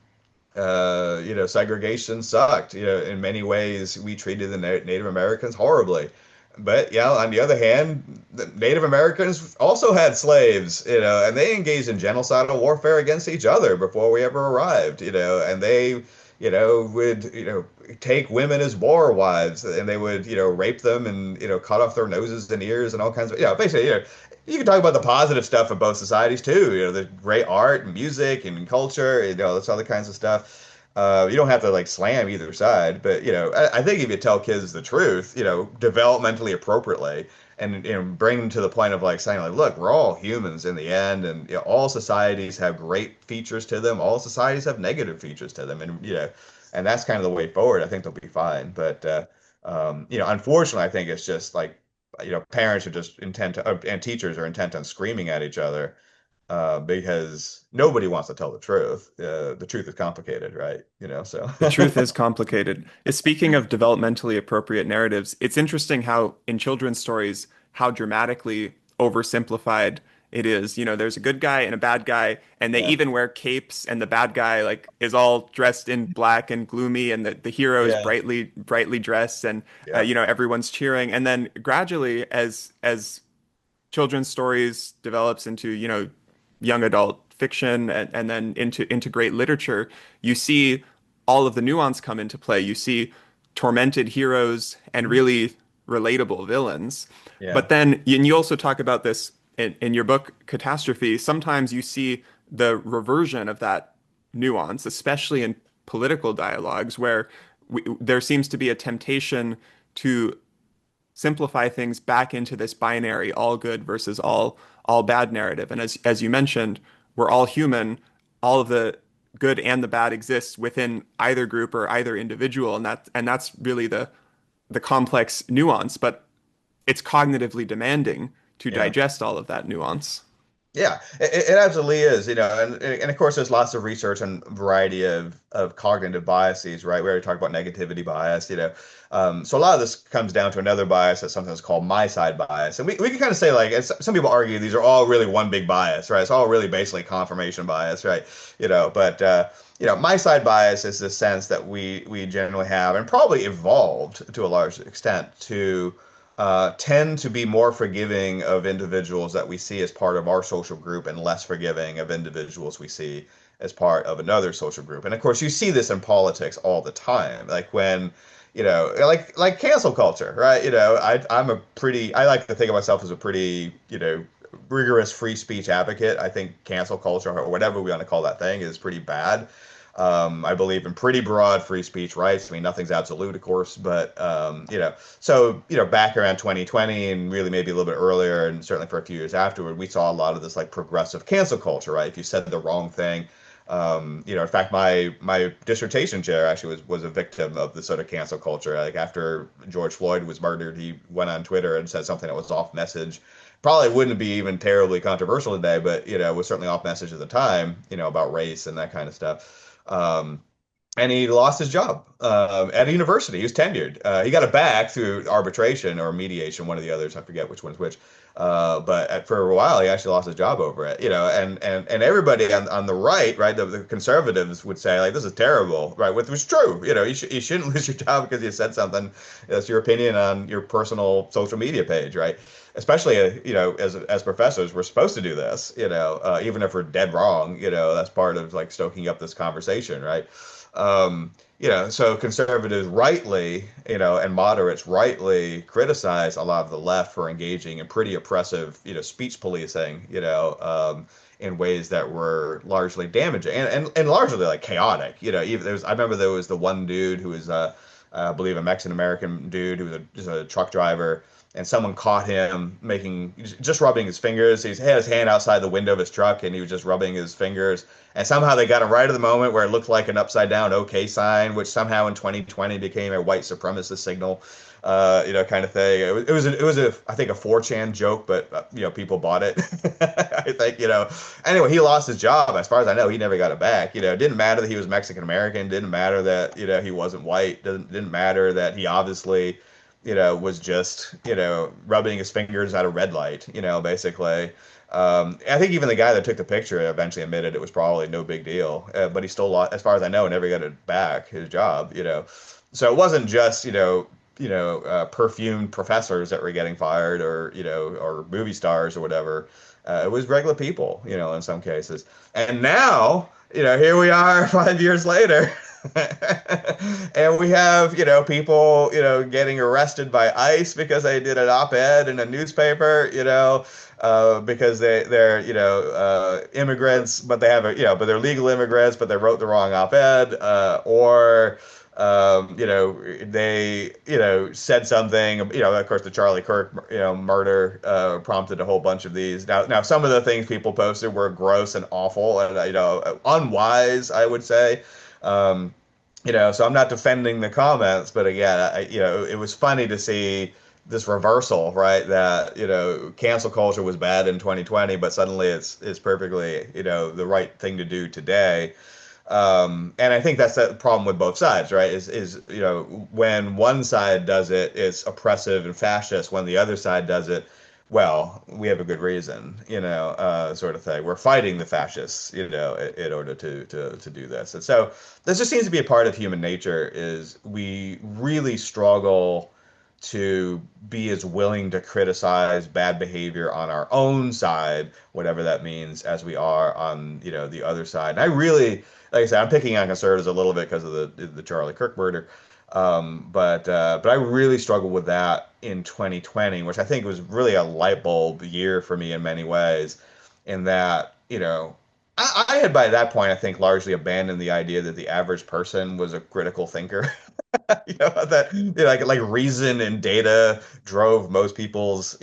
segregation sucked. In many ways, we treated the Native Americans horribly. But on the other hand, the Native Americans also had slaves, and they engaged in genocidal warfare against each other before we ever arrived, and they, would, take women as war wives, and they would, rape them and, cut off their noses and ears and all kinds of, basically, you can talk about the positive stuff of both societies too, the great art and music and culture, that's other kinds of stuff. You don't have to like slam either side, but I think if you tell kids the truth, developmentally appropriately, and bring them to the point of like saying like, look, we're all humans in the end, and all societies have great features to them, all societies have negative features to them, and and that's kind of the way forward. I think they'll be fine, but unfortunately, I think it's just like parents are just intent and teachers are intent on screaming at each other because nobody wants to tell the truth. The truth is complicated, right? So The truth is complicated. Speaking of developmentally appropriate narratives, it's interesting how in children's stories, how dramatically oversimplified it is. There's a good guy and a bad guy, and they yeah, even wear capes, and the bad guy like is all dressed in black and gloomy, and the hero is yeah, brightly dressed, and yeah, everyone's cheering. And then gradually, as children's stories develops into, young adult fiction and then into great literature, you see all of the nuance come into play. You see tormented heroes and really relatable villains. Yeah. But then, and you also talk about this in your book, Catastrophe. Sometimes you see the reversion of that nuance, especially in political dialogues, where there seems to be a temptation to simplify things back into this binary all good versus all bad narrative. And as you mentioned, we're all human. All of the good and the bad exists within either group or either individual, and that's really the complex nuance, but it's cognitively demanding to Yeah. digest all of that nuance. Yeah, it absolutely is, and of course there's lots of research on a variety of cognitive biases, right? We already talked about negativity bias. So a lot of this comes down to another bias that's something that's called my side bias. And we can kind of say like, as some people argue, these are all really one big bias, right? It's all really basically confirmation bias, right? But my side bias is the sense that we generally have and probably evolved to a large extent to tend to be more forgiving of individuals that we see as part of our social group and less forgiving of individuals we see as part of another social group. And of course, you see this in politics all the time. Like when, like cancel culture, right? I like to think of myself as a pretty, rigorous free speech advocate. I think cancel culture or whatever we want to call that thing is pretty bad. I believe in pretty broad free speech rights. I mean, nothing's absolute, of course, but back around 2020 and really maybe a little bit earlier, and certainly for a few years afterward, we saw a lot of this like progressive cancel culture, right? If you said the wrong thing, in fact, my dissertation chair actually was a victim of the sort of cancel culture. Like after George Floyd was murdered, he went on Twitter and said something that was off message. Probably wouldn't be even terribly controversial today, but was certainly off message at the time, about race and that kind of stuff. And he lost his job at a university. He was tenured. He got it back through arbitration or mediation, one of the others. I forget which one's which. For a while, he actually lost his job over it. And everybody on the right, the conservatives would say like, this is terrible, right? Which was true. You shouldn't lose your job because you said something. That's your opinion on your personal social media page, right? Especially, as professors, we're supposed to do this, even if we're dead wrong, that's part of like stoking up this conversation, right? So conservatives rightly, and moderates rightly criticize a lot of the left for engaging in pretty oppressive, speech policing, in ways that were largely damaging and largely like chaotic. I remember there was the one dude who was, I believe, a Mexican American dude who was just a truck driver, and someone caught him just rubbing his fingers. He had his hand outside the window of his truck, and he was just rubbing his fingers. And somehow they got him right at the moment where it looked like an upside down OK sign, which somehow in 2020 became a white supremacist signal, kind of thing. It was I think a 4chan joke, but people bought it. I think. Anyway, he lost his job. As far as I know, he never got it back. It didn't matter that he was Mexican American. Didn't matter that he wasn't white. Didn't matter that he obviously was just, rubbing his fingers at a red light, basically. I think even the guy that took the picture eventually admitted it was probably no big deal, but he still lost, as far as I know, never got it back, his job. So it wasn't just, perfumed professors that were getting fired or movie stars or whatever. It was regular people, in some cases. And now, here we are 5 years later. And we have, people, getting arrested by ICE because they did an op-ed in a newspaper, because they're, immigrants, but they have but they're legal immigrants, but they wrote the wrong op-ed, or they, said something, of course, the Charlie Kirk, murder, prompted a whole bunch of these. Now, some of the things people posted were gross and awful and, unwise, I would say. So I'm not defending the comments, but again, it was funny to see this reversal, right? That, cancel culture was bad in 2020, but suddenly it's perfectly, the right thing to do today. And I think that's the problem with both sides, right? Is when one side does it, it's oppressive and fascist. When the other side does it, well, we have a good reason, sort of thing. We're fighting the fascists, in order to do this. And so this just seems to be a part of human nature is we really struggle to be as willing to criticize bad behavior on our own side, whatever that means, as we are on, the other side. And I really, like I said, I'm picking on conservatives a little bit because of the Charlie Kirk murder. But I really struggled with that in 2020, which I think was really a light bulb year for me in many ways. In that, I had by that point, I think, largely abandoned the idea that the average person was a critical thinker. That like reason and data drove most people's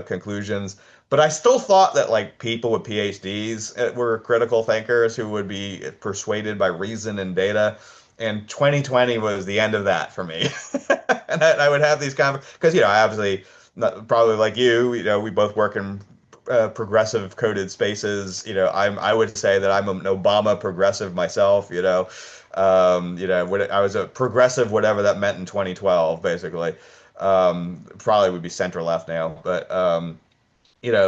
conclusions. But I still thought that like people with PhDs were critical thinkers who would be persuaded by reason and data. And 2020 was the end of that for me. And I would have these conversations because I obviously probably like we both work in progressive coded spaces. I would say that I'm an Obama progressive myself. I was a progressive, whatever that meant in 2012, basically. Probably would be center left now, but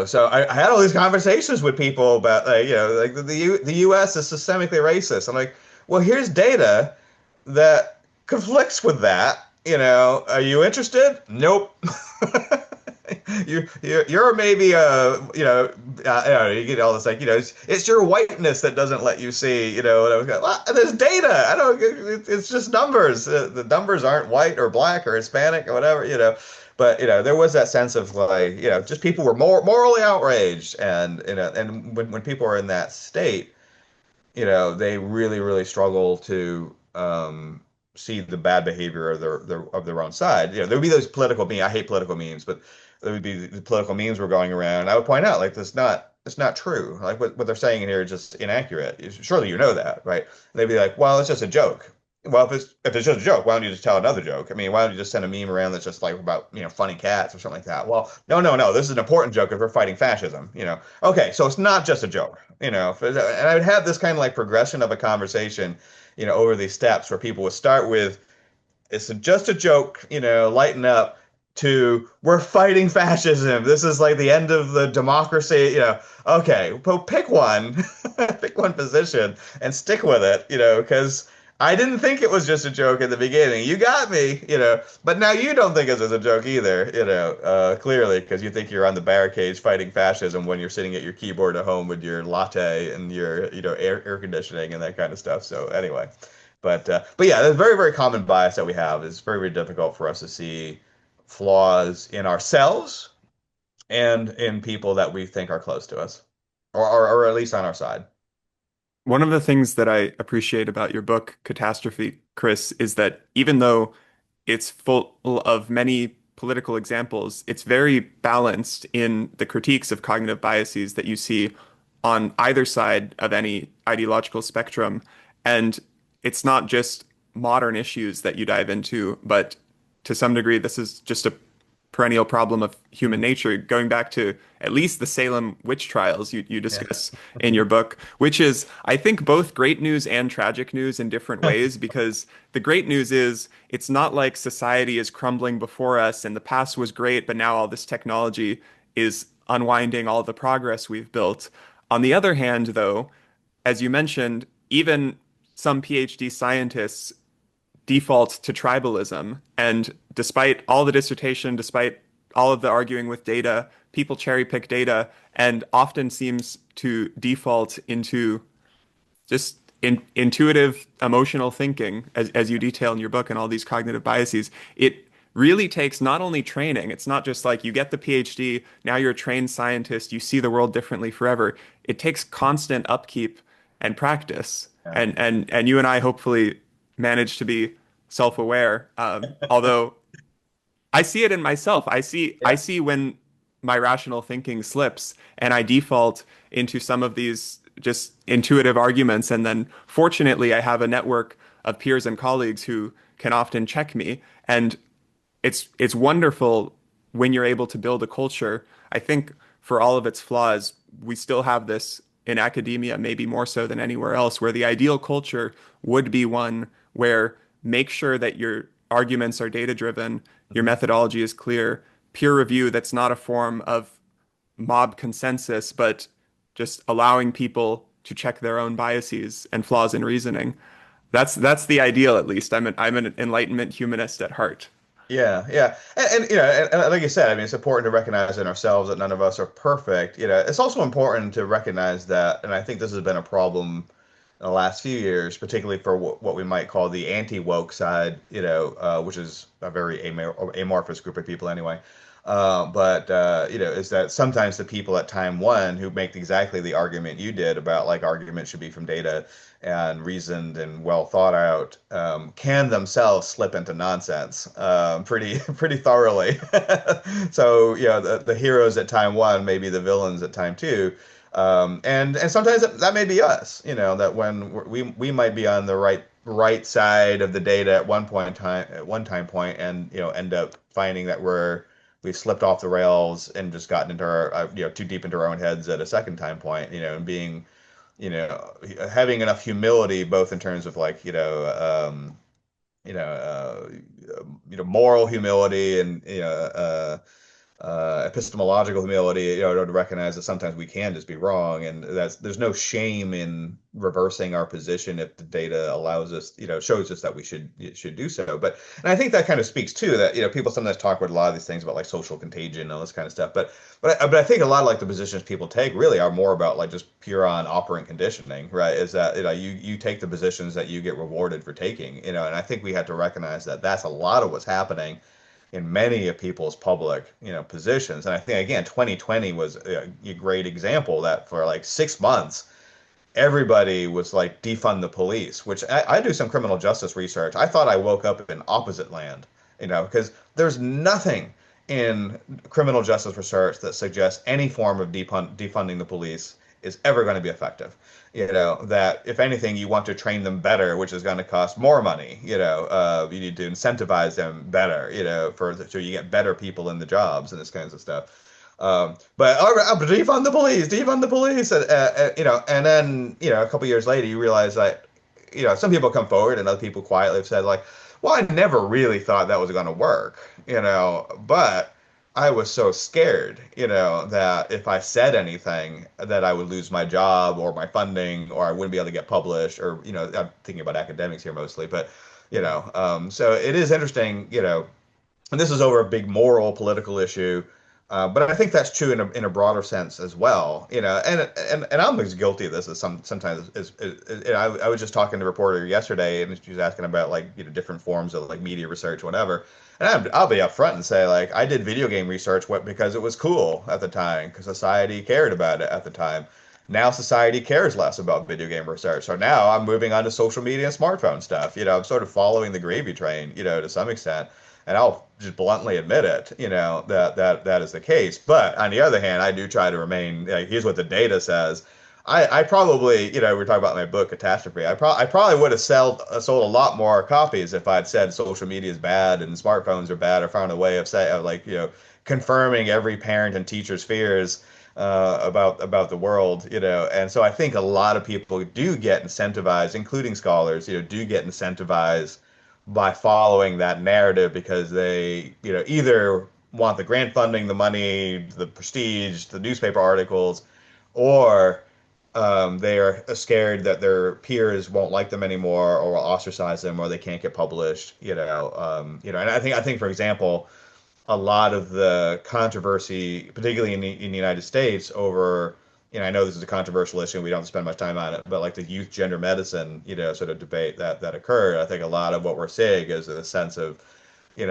so I had all these conversations with people about like the U.S. is systemically racist. I'm like, well, here's data that conflicts with that. Are you interested? Nope. You're maybe you get all this like it's your whiteness that doesn't let you see and I was going, well, there's data. I don't. It's just numbers. The numbers aren't white or black or Hispanic or whatever. But there was that sense of like just people were morally outraged, and when people are in that state, they really, really struggle to see the bad behavior of their own side. There would be those political memes. I hate political memes, but there would be the political memes were going around. And I would point out like this not it's not true. Like what they're saying in here is just inaccurate. Surely you know that, right? And they'd be like, well, it's just a joke. Well, if it's just a joke, why don't you just tell another joke? I mean, why don't you just send a meme around that's just like about funny cats or something like that? Well, no, no, no. This is an important joke if we're fighting fascism. Okay, so it's not just a joke. And I would have this kind of like progression of a conversation, over these steps where people would start with, it's just a joke, lighten up, to we're fighting fascism. This is like the end of the democracy. Okay, well, pick one, pick one position and stick with it. Because I didn't think it was just a joke at the beginning. You got me. But now you don't think it was a joke either. Clearly, because you think you're on the barricades fighting fascism when you're sitting at your keyboard at home with your latte and your air conditioning and that kind of stuff. So anyway. But yeah, there's very, very common bias that we have. It's very, very difficult for us to see flaws in ourselves and in people that we think are close to us, or at least on our side. One of the things that I appreciate about your book, Catastrophe, Chris, is that even though it's full of many political examples, it's very balanced in the critiques of cognitive biases that you see on either side of any ideological spectrum. And it's not just modern issues that you dive into, but to some degree, this is just a perennial problem of human nature, going back to at least the Salem witch trials you discuss in your book, which is, I think, both great news and tragic news in different ways, because the great news is it's not like society is crumbling before us and the past was great, but now all this technology is unwinding all the progress we've built. On the other hand, though, as you mentioned, even some PhD scientists default to tribalism. And despite all the dissertation, despite all of the arguing with data, people cherry pick data and often seems to default into just intuitive emotional thinking, as you detail in your book and all these cognitive biases. It really takes not only training, it's not just like you get the PhD, now you're a trained scientist, you see the world differently forever. It takes constant upkeep and practice. Yeah. And you and I hopefully manage to be self-aware. Although I see it in myself. I Yeah. see when my rational thinking slips and I default into some of these just intuitive arguments. And then fortunately, I have a network of peers and colleagues who can often check me. And it's wonderful when you're able to build a culture. I think for all of its flaws, we still have this in academia, maybe more so than anywhere else, where the ideal culture would be one where make sure that your arguments are data driven, your Mhm. methodology is clear, peer review that's not a form of mob consensus, but just allowing people to check their own biases and flaws in reasoning. That's the ideal, at least. I'm an Enlightenment humanist at heart. Yeah, yeah, and like you said, I mean, it's important to recognize in ourselves that none of us are perfect. It's also important to recognize that, and I think this has been a problem in the last few years, particularly for what we might call the anti-woke side, which is a very amorphous group of people anyway. But is that sometimes the people at time one who make exactly the argument you did about like arguments should be from data and reasoned and well thought out, can themselves slip into nonsense pretty thoroughly. So the heroes at time one may be the villains at time two. And sometimes that may be us, that when we might be on the right side of the data at one point in time, at one time point, and end up finding that we've slipped off the rails and just gotten into our too deep into our own heads at a second time point, and being having enough humility both in terms of like you know uh, moral humility and epistemological humility, to recognize that sometimes we can just be wrong, and there's no shame in reversing our position if the data allows us, shows us that we should do so. And I think that kind of speaks too that people sometimes talk about a lot of these things about like social contagion and all this kind of stuff, but I think a lot of like the positions people take really are more about like just pure on operant conditioning, right? Is that you take the positions that you get rewarded for taking, and I think we have to recognize that that's a lot of what's happening in many of people's public, positions. And I think again, 2020 was a great example that for like 6 months, everybody was like defund the police, which I do some criminal justice research. I thought I woke up in opposite land, because there's nothing in criminal justice research that suggests any form of defunding the police is ever going to be effective. That if anything, you want to train them better, which is going to cost more money. You need to incentivize them better, so you get better people in the jobs and this kinds of stuff. But all right, defund the police, and then a couple years later, you realize that some people come forward and other people quietly have said like, well, I never really thought that was going to work, but I was so scared, that if I said anything, that I would lose my job or my funding, or I wouldn't be able to get published, or I'm thinking about academics here mostly, but so it is interesting, and this is over a big moral political issue. But I think that's true in a broader sense as well, and I'm as guilty of this as sometimes I was just talking to a reporter yesterday, and she was asking about like different forms of like media research, whatever. And I'll be upfront and say like I did video game research because it was cool at the time, because society cared about it at the time. Now society cares less about video game research, so now I'm moving on to social media and smartphone stuff. I'm sort of following the gravy train, to some extent. And I'll just bluntly admit it, that is the case. But on the other hand, I do try to remain. Here's what the data says. I probably, we're talking about my book Catastrophe. I probably would have sold a lot more copies if I'd said social media is bad and smartphones are bad, or found a way of confirming every parent and teacher's fears about the world. And so I think a lot of people do get incentivized, including scholars, do get incentivized by following that narrative, because they, either want the grant funding, the money, the prestige, the newspaper articles, or they are scared that their peers won't like them anymore, or will ostracize them, or they can't get published. And I think for example, a lot of the controversy, particularly in the United States, over, I know this is a controversial issue and we don't spend much time on it, but like the youth gender medicine, sort of debate that occurred. I think a lot of what we're seeing is a sense of, it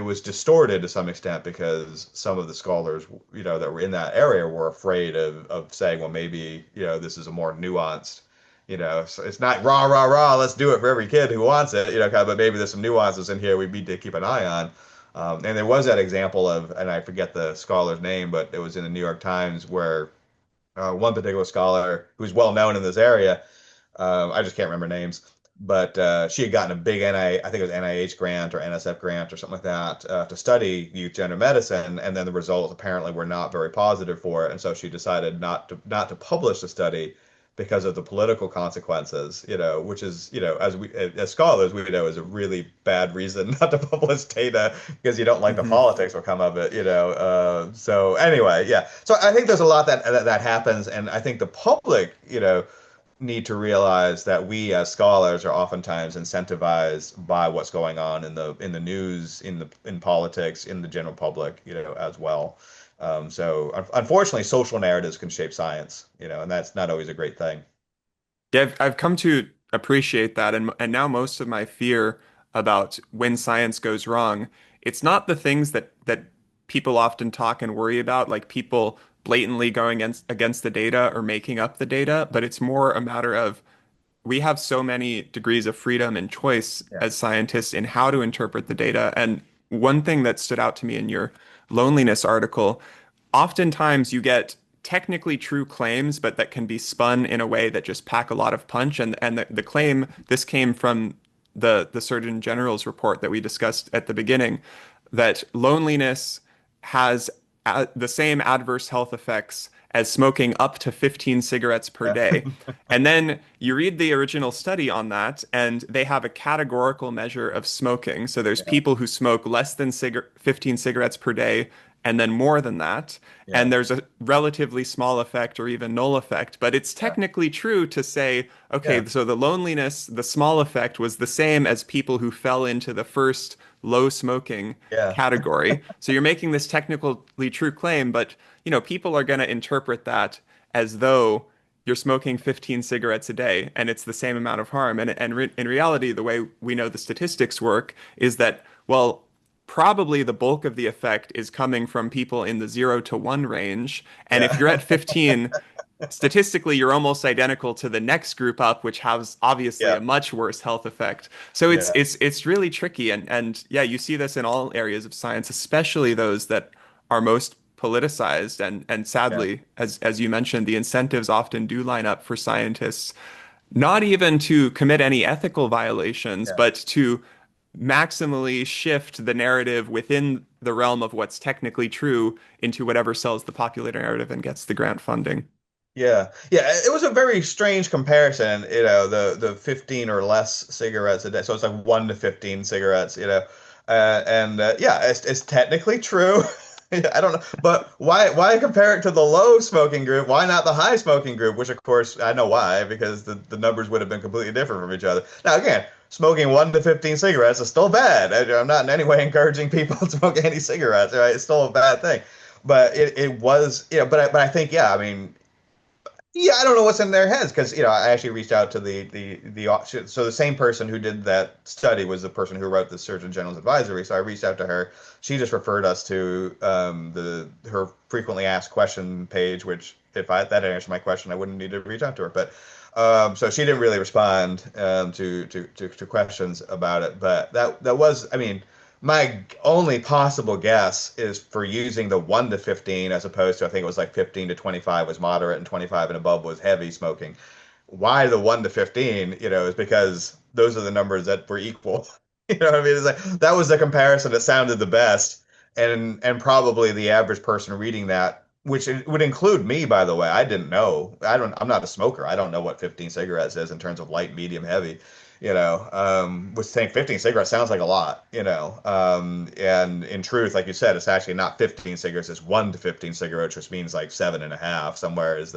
was distorted to some extent because some of the scholars, that were in that area were afraid of saying, well, maybe, this is a more nuanced, it's not rah, rah, rah, let's do it for every kid who wants it, but maybe there's some nuances in here we need to keep an eye on. And there was that example of, and I forget the scholar's name, but it was in the New York Times where one particular scholar who's well known in this area, I just can't remember names, but she had gotten a big I think it was NIH grant or NSF grant or something like that, to study youth gender medicine, and then the results apparently were not very positive for it, and so she decided not to publish the study because of the political consequences, which is, as scholars, we know is a really bad reason not to publish data, because you don't like the Hmm. politics will come of it. So anyway, yeah. So I think there's a lot that happens, and I think the public, need to realize that we as scholars are oftentimes incentivized by what's going on in the news, in politics, in the general public, as well. So unfortunately, social narratives can shape science, and that's not always a great thing. Yeah, I've come to appreciate that, and now most of my fear about when science goes wrong, it's not the things that people often talk and worry about, like people blatantly going against the data or making up the data, but it's more a matter of we have so many degrees of freedom and choice Yeah, as scientists in how to interpret the data. And one thing that stood out to me in your loneliness article, oftentimes you get technically true claims, but that can be spun in a way that just pack a lot of punch. And the claim, this came from the Surgeon General's report that we discussed at the beginning, that loneliness has the same adverse health effects as smoking up to 15 cigarettes per yeah, day. And then you read the original study on that, and they have a categorical measure of smoking. So there's yeah, people who smoke less than 15 cigarettes per day, and then more than that. yeah, And there's a relatively small effect or even null effect. But it's yeah, technically true to say, yeah, okay, so the loneliness, the small effect was the same as people who fell into the first low smoking yeah, category. So you're making this technically true claim, but people are going to interpret that as though you're smoking 15 cigarettes a day and it's the same amount of harm. And in reality, the way we know the statistics work is that, well, probably the bulk of the effect is coming from people in the 0 to 1 range. And if yeah, you're at 15, statistically, you're almost identical to the next group up, which has obviously yeah, a much worse health effect. So it's yeah, it's it's really tricky, and yeah, you see this in all areas of science, especially those that are most politicized. And yeah, sadly, as you mentioned, the incentives often do line up for scientists, not even to commit any ethical violations, yeah. but to maximally shift the narrative within the realm of what's technically true into whatever sells the popular narrative and gets the grant funding. Yeah. Yeah, it was a very strange comparison, the 15 or less cigarettes a day. So it's like 1 to 15 cigarettes, and yeah, it's technically true. I don't know, but why compare it to the low smoking group? Why not the high smoking group? Which of course I know why, because the numbers would have been completely different from each other. Now again, smoking 1 to 15 cigarettes is still bad. I'm not in any way encouraging people to smoke any cigarettes, right? It's still a bad thing. But it was, but I think, yeah, I mean, yeah, I don't know what's in their heads because I actually reached out to so the same person who did that study was the person who wrote the Surgeon General's advisory. So I reached out to her. She just referred us to the her frequently asked question page, which if that answered my question, I wouldn't need to reach out to her. But so she didn't really respond to questions about it. But that was, I mean, my only possible guess is for using the 1 to 15 as opposed to, I think it was like 15 to 25 was moderate and 25 and above was heavy smoking. Why the 1 to 15, is because those are the numbers that were equal. You know what I mean? It's like that was the comparison that sounded the best, and probably the average person reading that, which would include me, by the way. I didn't know. I'm not a smoker. I don't know what 15 cigarettes is in terms of light, medium, heavy. Was saying 15 cigarettes sounds like a lot, and in truth, like you said, it's actually not 15 cigarettes, it's 1 to 15 cigarettes, which means like 7.5 somewhere is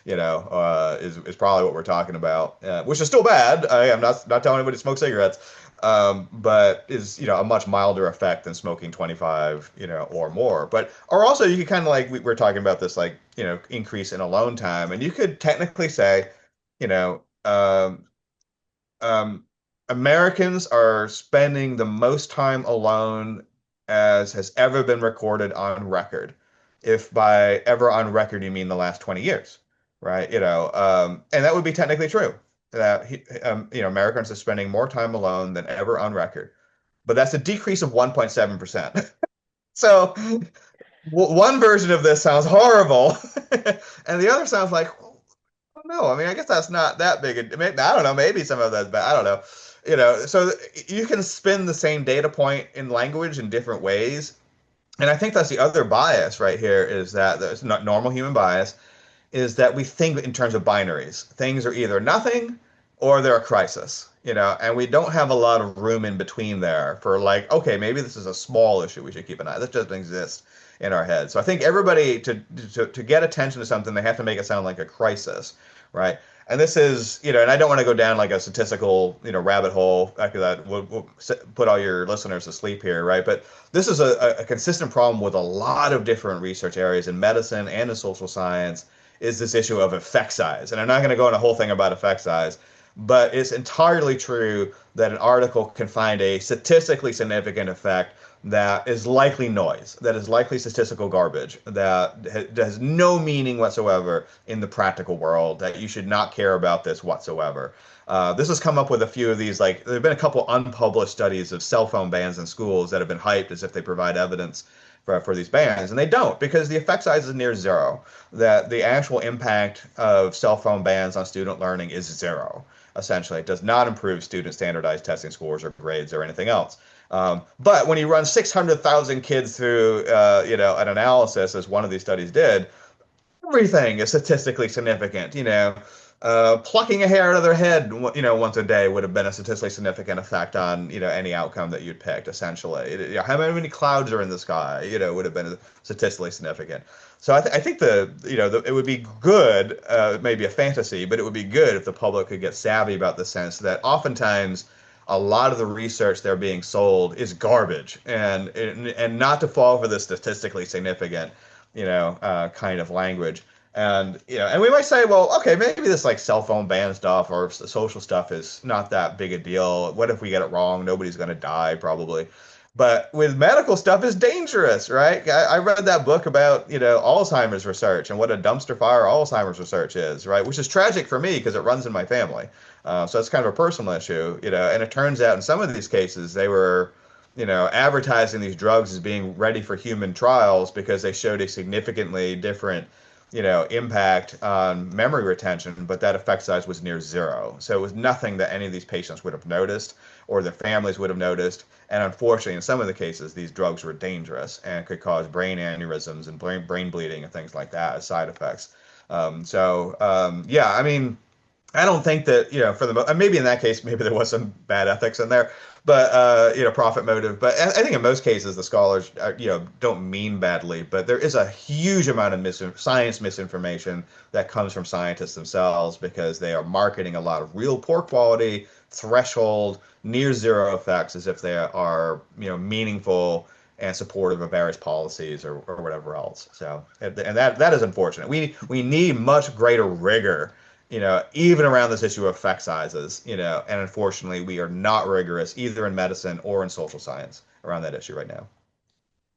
is probably what we're talking about, which is still bad. I'm not telling anybody to smoke cigarettes, but is, a much milder effect than smoking 25, or more. Or also you could kind of like, we're talking about this, like, increase in alone time, and you could technically say, you know, um, um, Americans are spending the most time alone as has ever been recorded on record. If by ever on record you mean the last 20 years, right? And that would be technically true. That Americans are spending more time alone than ever on record, but that's a decrease of 1.7%. So one version of this sounds horrible, and the other sounds like, no, I mean, I guess that's not that big. I don't know. Maybe some of that's bad. I don't know. So you can spin the same data point in language in different ways. And I think that's the other bias right here is that there's not normal human bias is that we think in terms of binaries. Things are either nothing or they're a crisis, and we don't have a lot of room in between there for like, okay, maybe this is a small issue we should keep an eye. This doesn't exist in our head. So I think everybody to get attention to something, they have to make it sound like a crisis, right? And this is, and I don't want to go down like a statistical, rabbit hole after that. We'll put all your listeners to sleep here, right? But this is a consistent problem with a lot of different research areas in medicine and in social science is this issue of effect size. And I'm not going to go into a whole thing about effect size, but it's entirely true that an article can find a statistically significant effect that is likely noise, that is likely statistical garbage, that has no meaning whatsoever in the practical world, that you should not care about this whatsoever. This has come up with a few of these, like, there have been a couple unpublished studies of cell phone bans in schools that have been hyped as if they provide evidence for these bans, and they don't because the effect size is near zero. That the actual impact of cell phone bans on student learning is zero. Essentially, it does not improve student standardized testing scores or grades or anything else. But when you run 600,000 kids through, an analysis, as one of these studies did, everything is statistically significant. Plucking a hair out of their head, once a day would have been a statistically significant effect on, any outcome that you'd picked, essentially. How many clouds are in the sky, would have been statistically significant. So I think it would be good, maybe a fantasy, but it would be good if the public could get savvy about the sense that oftentimes a lot of the research they're being sold is garbage, and not to fall for this statistically significant, kind of language. And we might say, well, okay, maybe this like cell phone ban stuff or social stuff is not that big a deal. What if we get it wrong? Nobody's going to die, probably. But with medical stuff, it's dangerous, right? I read that book about, Alzheimer's research and what a dumpster fire Alzheimer's research is, right? Which is tragic for me because it runs in my family. So it's kind of a personal issue, and it turns out in some of these cases they were, advertising these drugs as being ready for human trials because they showed a significantly different, impact on memory retention, but that effect size was near zero. So it was nothing that any of these patients would have noticed or their families would have noticed. And unfortunately, in some of the cases, these drugs were dangerous and could cause brain aneurysms and brain bleeding and things like that as side effects. Yeah, I mean, I don't think that, for the maybe in that case, maybe there was some bad ethics in there, but profit motive. But I think in most cases, the scholars, don't mean badly, but there is a huge amount of science misinformation that comes from scientists themselves because they are marketing a lot of real poor quality, threshold, near zero effects as if they are, meaningful and supportive of various policies or whatever else. So, and that is unfortunate. We need much greater rigor, even around this issue of effect sizes, and unfortunately, we are not rigorous either in medicine or in social science around that issue right now.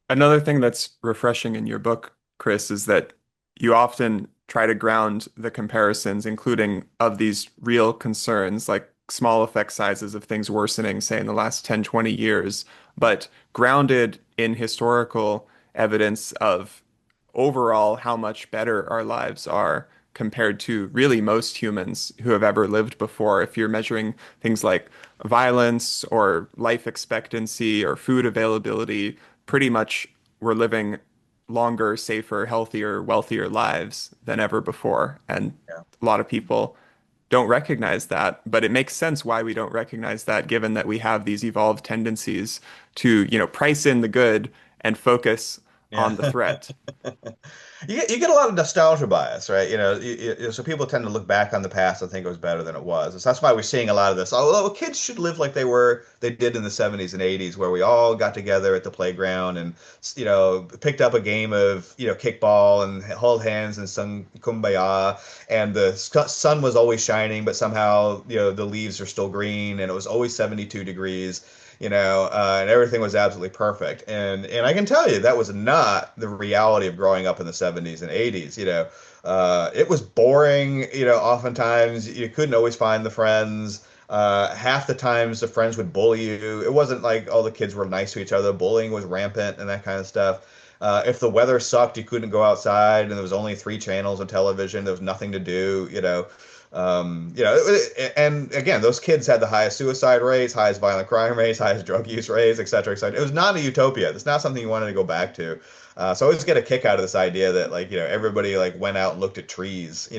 Another thing that's refreshing in your book, Chris, is that you often try to ground the comparisons, including of these real concerns, like small effect sizes of things worsening, say, in the last 10, 20 years, but grounded in historical evidence of overall how much better our lives are compared to really most humans who have ever lived before. If you're measuring things like violence or life expectancy or food availability, pretty much we're living longer, safer, healthier, wealthier lives than ever before. And Yeah. a lot of people don't recognize that, but it makes sense why we don't recognize that, given that we have these evolved tendencies to, price in the good and focus Yeah. on the threat. You get a lot of nostalgia bias, right? So people tend to look back on the past and think it was better than it was. So that's why we're seeing a lot of this. Oh, kids should live like they did in the 70s and 80s, where we all got together at the playground and, picked up a game of, kickball and held hands and sung Kumbaya. And the sun was always shining, but somehow, the leaves are still green and it was always 72 degrees. And everything was absolutely perfect. And I can tell you that was not the reality of growing up in the 70s and 80s. It was boring. Oftentimes you couldn't always find the friends. Half the times the friends would bully you. It wasn't like all the kids were nice to each other. Bullying was rampant and that kind of stuff. If the weather sucked, you couldn't go outside, and there was only three channels on television. There was nothing to do. And again, those kids had the highest suicide rates, highest violent crime rates, highest drug use rates, et cetera, et cetera. It was not a utopia. It's not something you wanted to go back to. So I always get a kick out of this idea that everybody went out and looked at trees.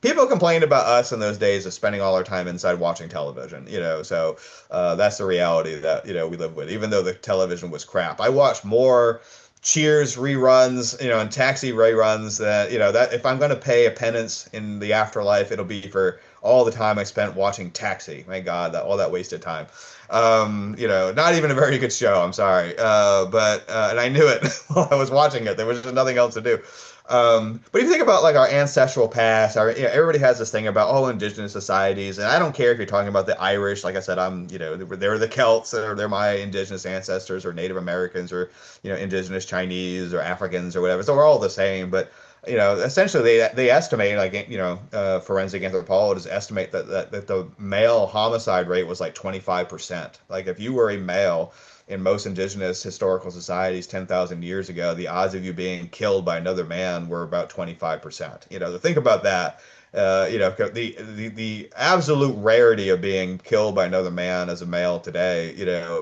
People complained about us in those days of spending all our time inside watching television. So that's the reality that we live with. Even though the television was crap, I watched more Cheers reruns, and Taxi reruns that, that if I'm going to pay a penance in the afterlife, it'll be for all the time I spent watching Taxi. My God, that all that wasted time. Not even a very good show. I'm sorry. But and I knew it while I was watching it. There was just nothing else to do. But if you think about like our ancestral past, everybody has this thing about indigenous societies, and I don't care if you're talking about the Irish. Like I said, they're the Celts, or they're my indigenous ancestors, or Native Americans, or indigenous Chinese or Africans or whatever. So we're all the same, but essentially they estimate, like forensic anthropologists estimate that the male homicide rate was like 25%. Like if you were a male in most indigenous historical societies 10,000 years ago, the odds of you being killed by another man were about 25%. To think about that, the absolute rarity of being killed by another man as a male today,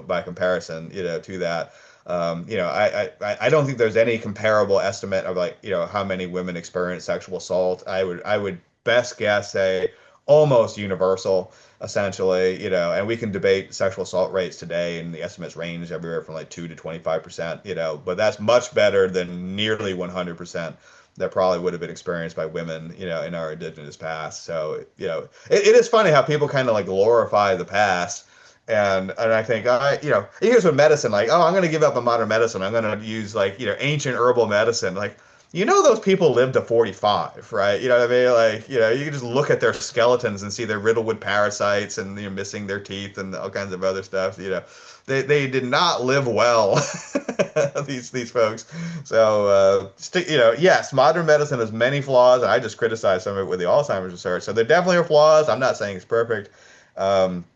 by comparison, to that. I don't think there's any comparable estimate of like, how many women experience sexual assault. I would best guess say almost universal, essentially, and we can debate sexual assault rates today, and the estimates range everywhere from like 2 to 25%, but that's much better than nearly 100% that probably would have been experienced by women, in our indigenous past. So, it is funny how people kind of like glorify the past. And I think here's with medicine, like, I'm going to give up on modern medicine. I'm going to use like ancient herbal medicine. Like, those people lived to 45, right? You know what I mean? Like, you can just look at their skeletons and see they're riddled with parasites, and missing their teeth and all kinds of other stuff. They did not live well, these folks. So yes, modern medicine has many flaws, and I just criticize some of it with the Alzheimer's research. So there definitely are flaws. I'm not saying it's perfect. Um,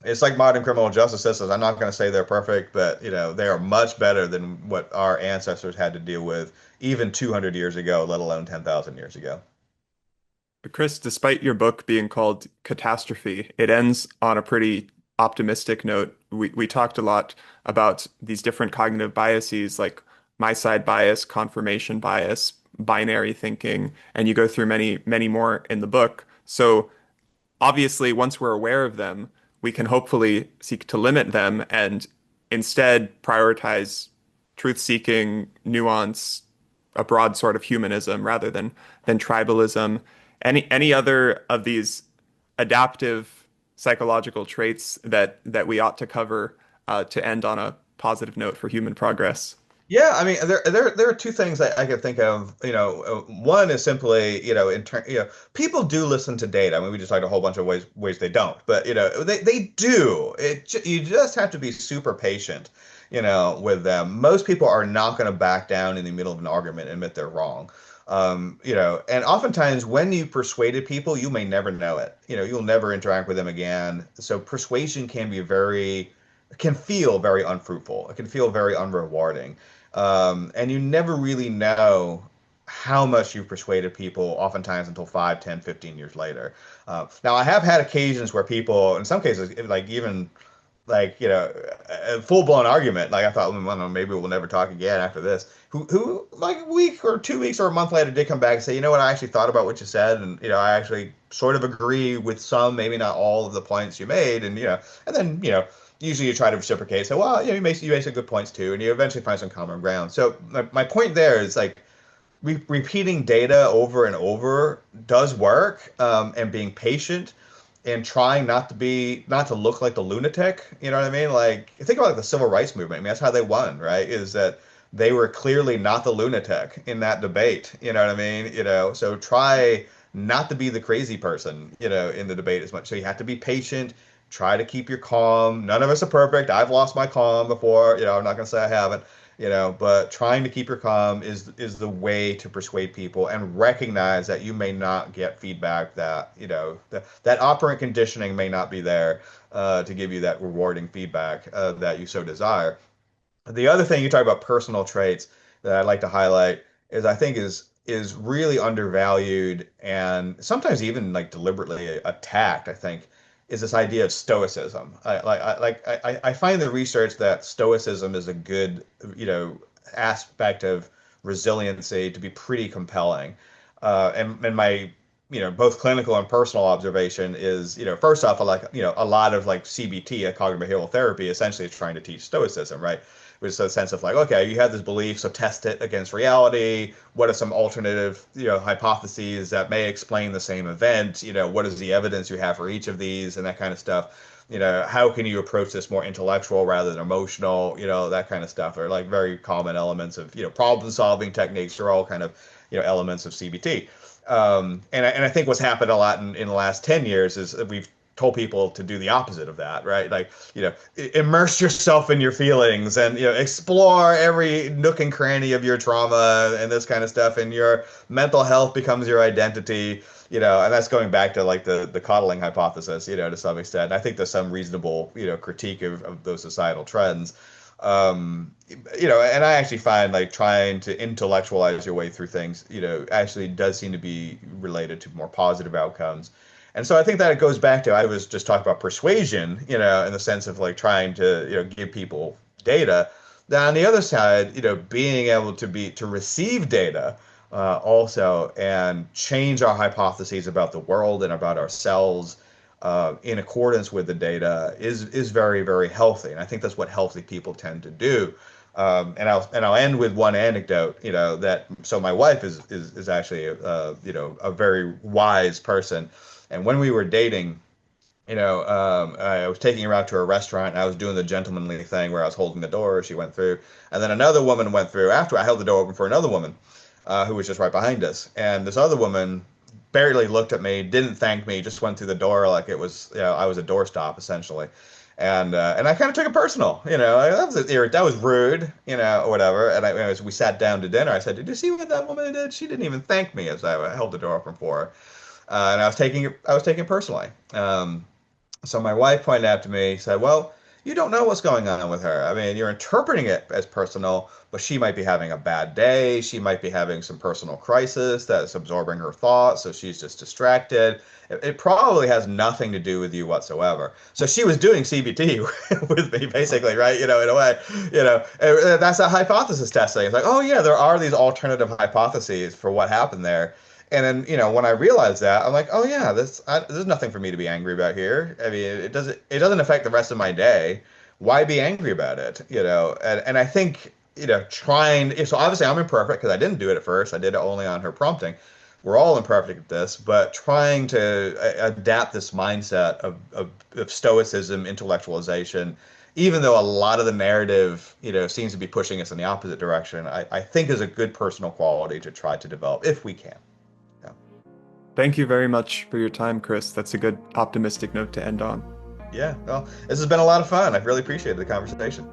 it's like modern criminal justice systems. I'm not going to say they're perfect, but they are much better than what our ancestors had to deal with even 200 years ago, let alone 10,000 years ago. Chris, despite your book being called Catastrophe, it ends on a pretty optimistic note. We talked a lot about these different cognitive biases like my side bias, confirmation bias, binary thinking, and you go through many, many more in the book. So obviously, once we're aware of them, we can hopefully seek to limit them and instead prioritize truth-seeking, nuance, a broad sort of humanism rather than tribalism. Any other of these adaptive psychological traits that we ought to cover to end on a positive note for human progress? Yeah, I mean, there are two things I could think of. One is simply, people do listen to data. I mean, we just talked a whole bunch of ways they don't, but they do. You just have to be super patient, with them. Most people are not going to back down in the middle of an argument and admit they're wrong. And oftentimes when you persuaded people, you may never know it. You'll never interact with them again. So persuasion can feel very unfruitful. It can feel very unrewarding. And you never really know how much you've persuaded people, oftentimes until 5, 10, 15 years later. Now, I have had occasions where people, in some cases, like even like a full blown argument. Like I thought, well, I don't know, maybe we'll never talk again after this. Who like a week or 2 weeks or a month later did come back and say, what, I actually thought about what you said, and I actually sort of agree with some, maybe not all of the points you made, and then usually you try to reciprocate. So well, you make some good points too, and you eventually find some common ground. So my point there is like repeating data over and over does work, and being patient and trying not to look like the lunatic. You know what I mean? Like think about like the civil rights movement. I mean, that's how they won, right? Is that they were clearly not the lunatic in that debate. You know what I mean? So try not to be the crazy person, in the debate as much. So you have to be patient. Try to keep your calm. None of us are perfect. I've lost my calm before. I'm not gonna say I haven't. But trying to keep your calm is the way to persuade people, and recognize that you may not get feedback that that operant conditioning may not be there to give you that rewarding feedback that you so desire. The other thing you talk about personal traits that I'd like to highlight is I think is really undervalued and sometimes even like deliberately attacked, I think, is this idea of stoicism. I find the research that stoicism is a good, aspect of resiliency to be pretty compelling. And my, both clinical and personal observation is, first off, I like, a lot of like CBT, a cognitive behavioral therapy, essentially is trying to teach stoicism, right? which is a sense of like, okay, you have this belief, so test it against reality. What are some alternative, hypotheses that may explain the same event? What is the evidence you have for each of these, and that kind of stuff. How can you approach this more intellectual rather than emotional? That kind of stuff are like very common elements of, problem solving techniques are all kind of, elements of CBT. And I think what's happened a lot in the last 10 years is that we've told people to do the opposite of that, right? Like, immerse yourself in your feelings and, explore every nook and cranny of your trauma and this kind of stuff. And your mental health becomes your identity, and that's going back to like the coddling hypothesis, to some extent. And I think there's some reasonable, critique of those societal trends. And I actually find like trying to intellectualize your way through things, actually does seem to be related to more positive outcomes. And so I think that it goes back to, I was just talking about persuasion, in the sense of like trying to, give people data. Then on the other side, being able to receive data also and change our hypotheses about the world and about ourselves in accordance with the data is very, very healthy. And I think that's what healthy people tend to do. And I'll end with one anecdote, so my wife is actually a very wise person. And when we were dating, I was taking her out to a restaurant and I was doing the gentlemanly thing where I was holding the door. She went through, and then another woman went through after I held the door open for another woman who was just right behind us. And this other woman barely looked at me, didn't thank me, just went through the door like it was, I was a doorstop essentially. And I kind of took it personal, that was rude, or whatever. And as we sat down to dinner, I said, "Did you see what that woman did? She didn't even thank me as I held the door open for her." And I was taking it personally. So my wife pointed out to me, said, "Well, you don't know what's going on with her. I mean, you're interpreting it as personal, but she might be having a bad day. She might be having some personal crisis that's absorbing her thoughts, so she's just distracted. It probably has nothing to do with you whatsoever." So she was doing CBT with me, basically, right? In a way, that's a hypothesis testing. It's like, oh yeah, there are these alternative hypotheses for what happened there. And then, when I realized that, I'm like, oh yeah, there's nothing for me to be angry about here. I mean, it doesn't affect the rest of my day. Why be angry about it? And I think, so obviously I'm imperfect because I didn't do it at first. I did it only on her prompting. We're all imperfect at this, but trying to adapt this mindset of stoicism, intellectualization, even though a lot of the narrative, seems to be pushing us in the opposite direction, I think is a good personal quality to try to develop if we can. Thank you very much for your time, Chris. That's a good optimistic note to end on. Yeah, well, this has been a lot of fun. I've really appreciated the conversation.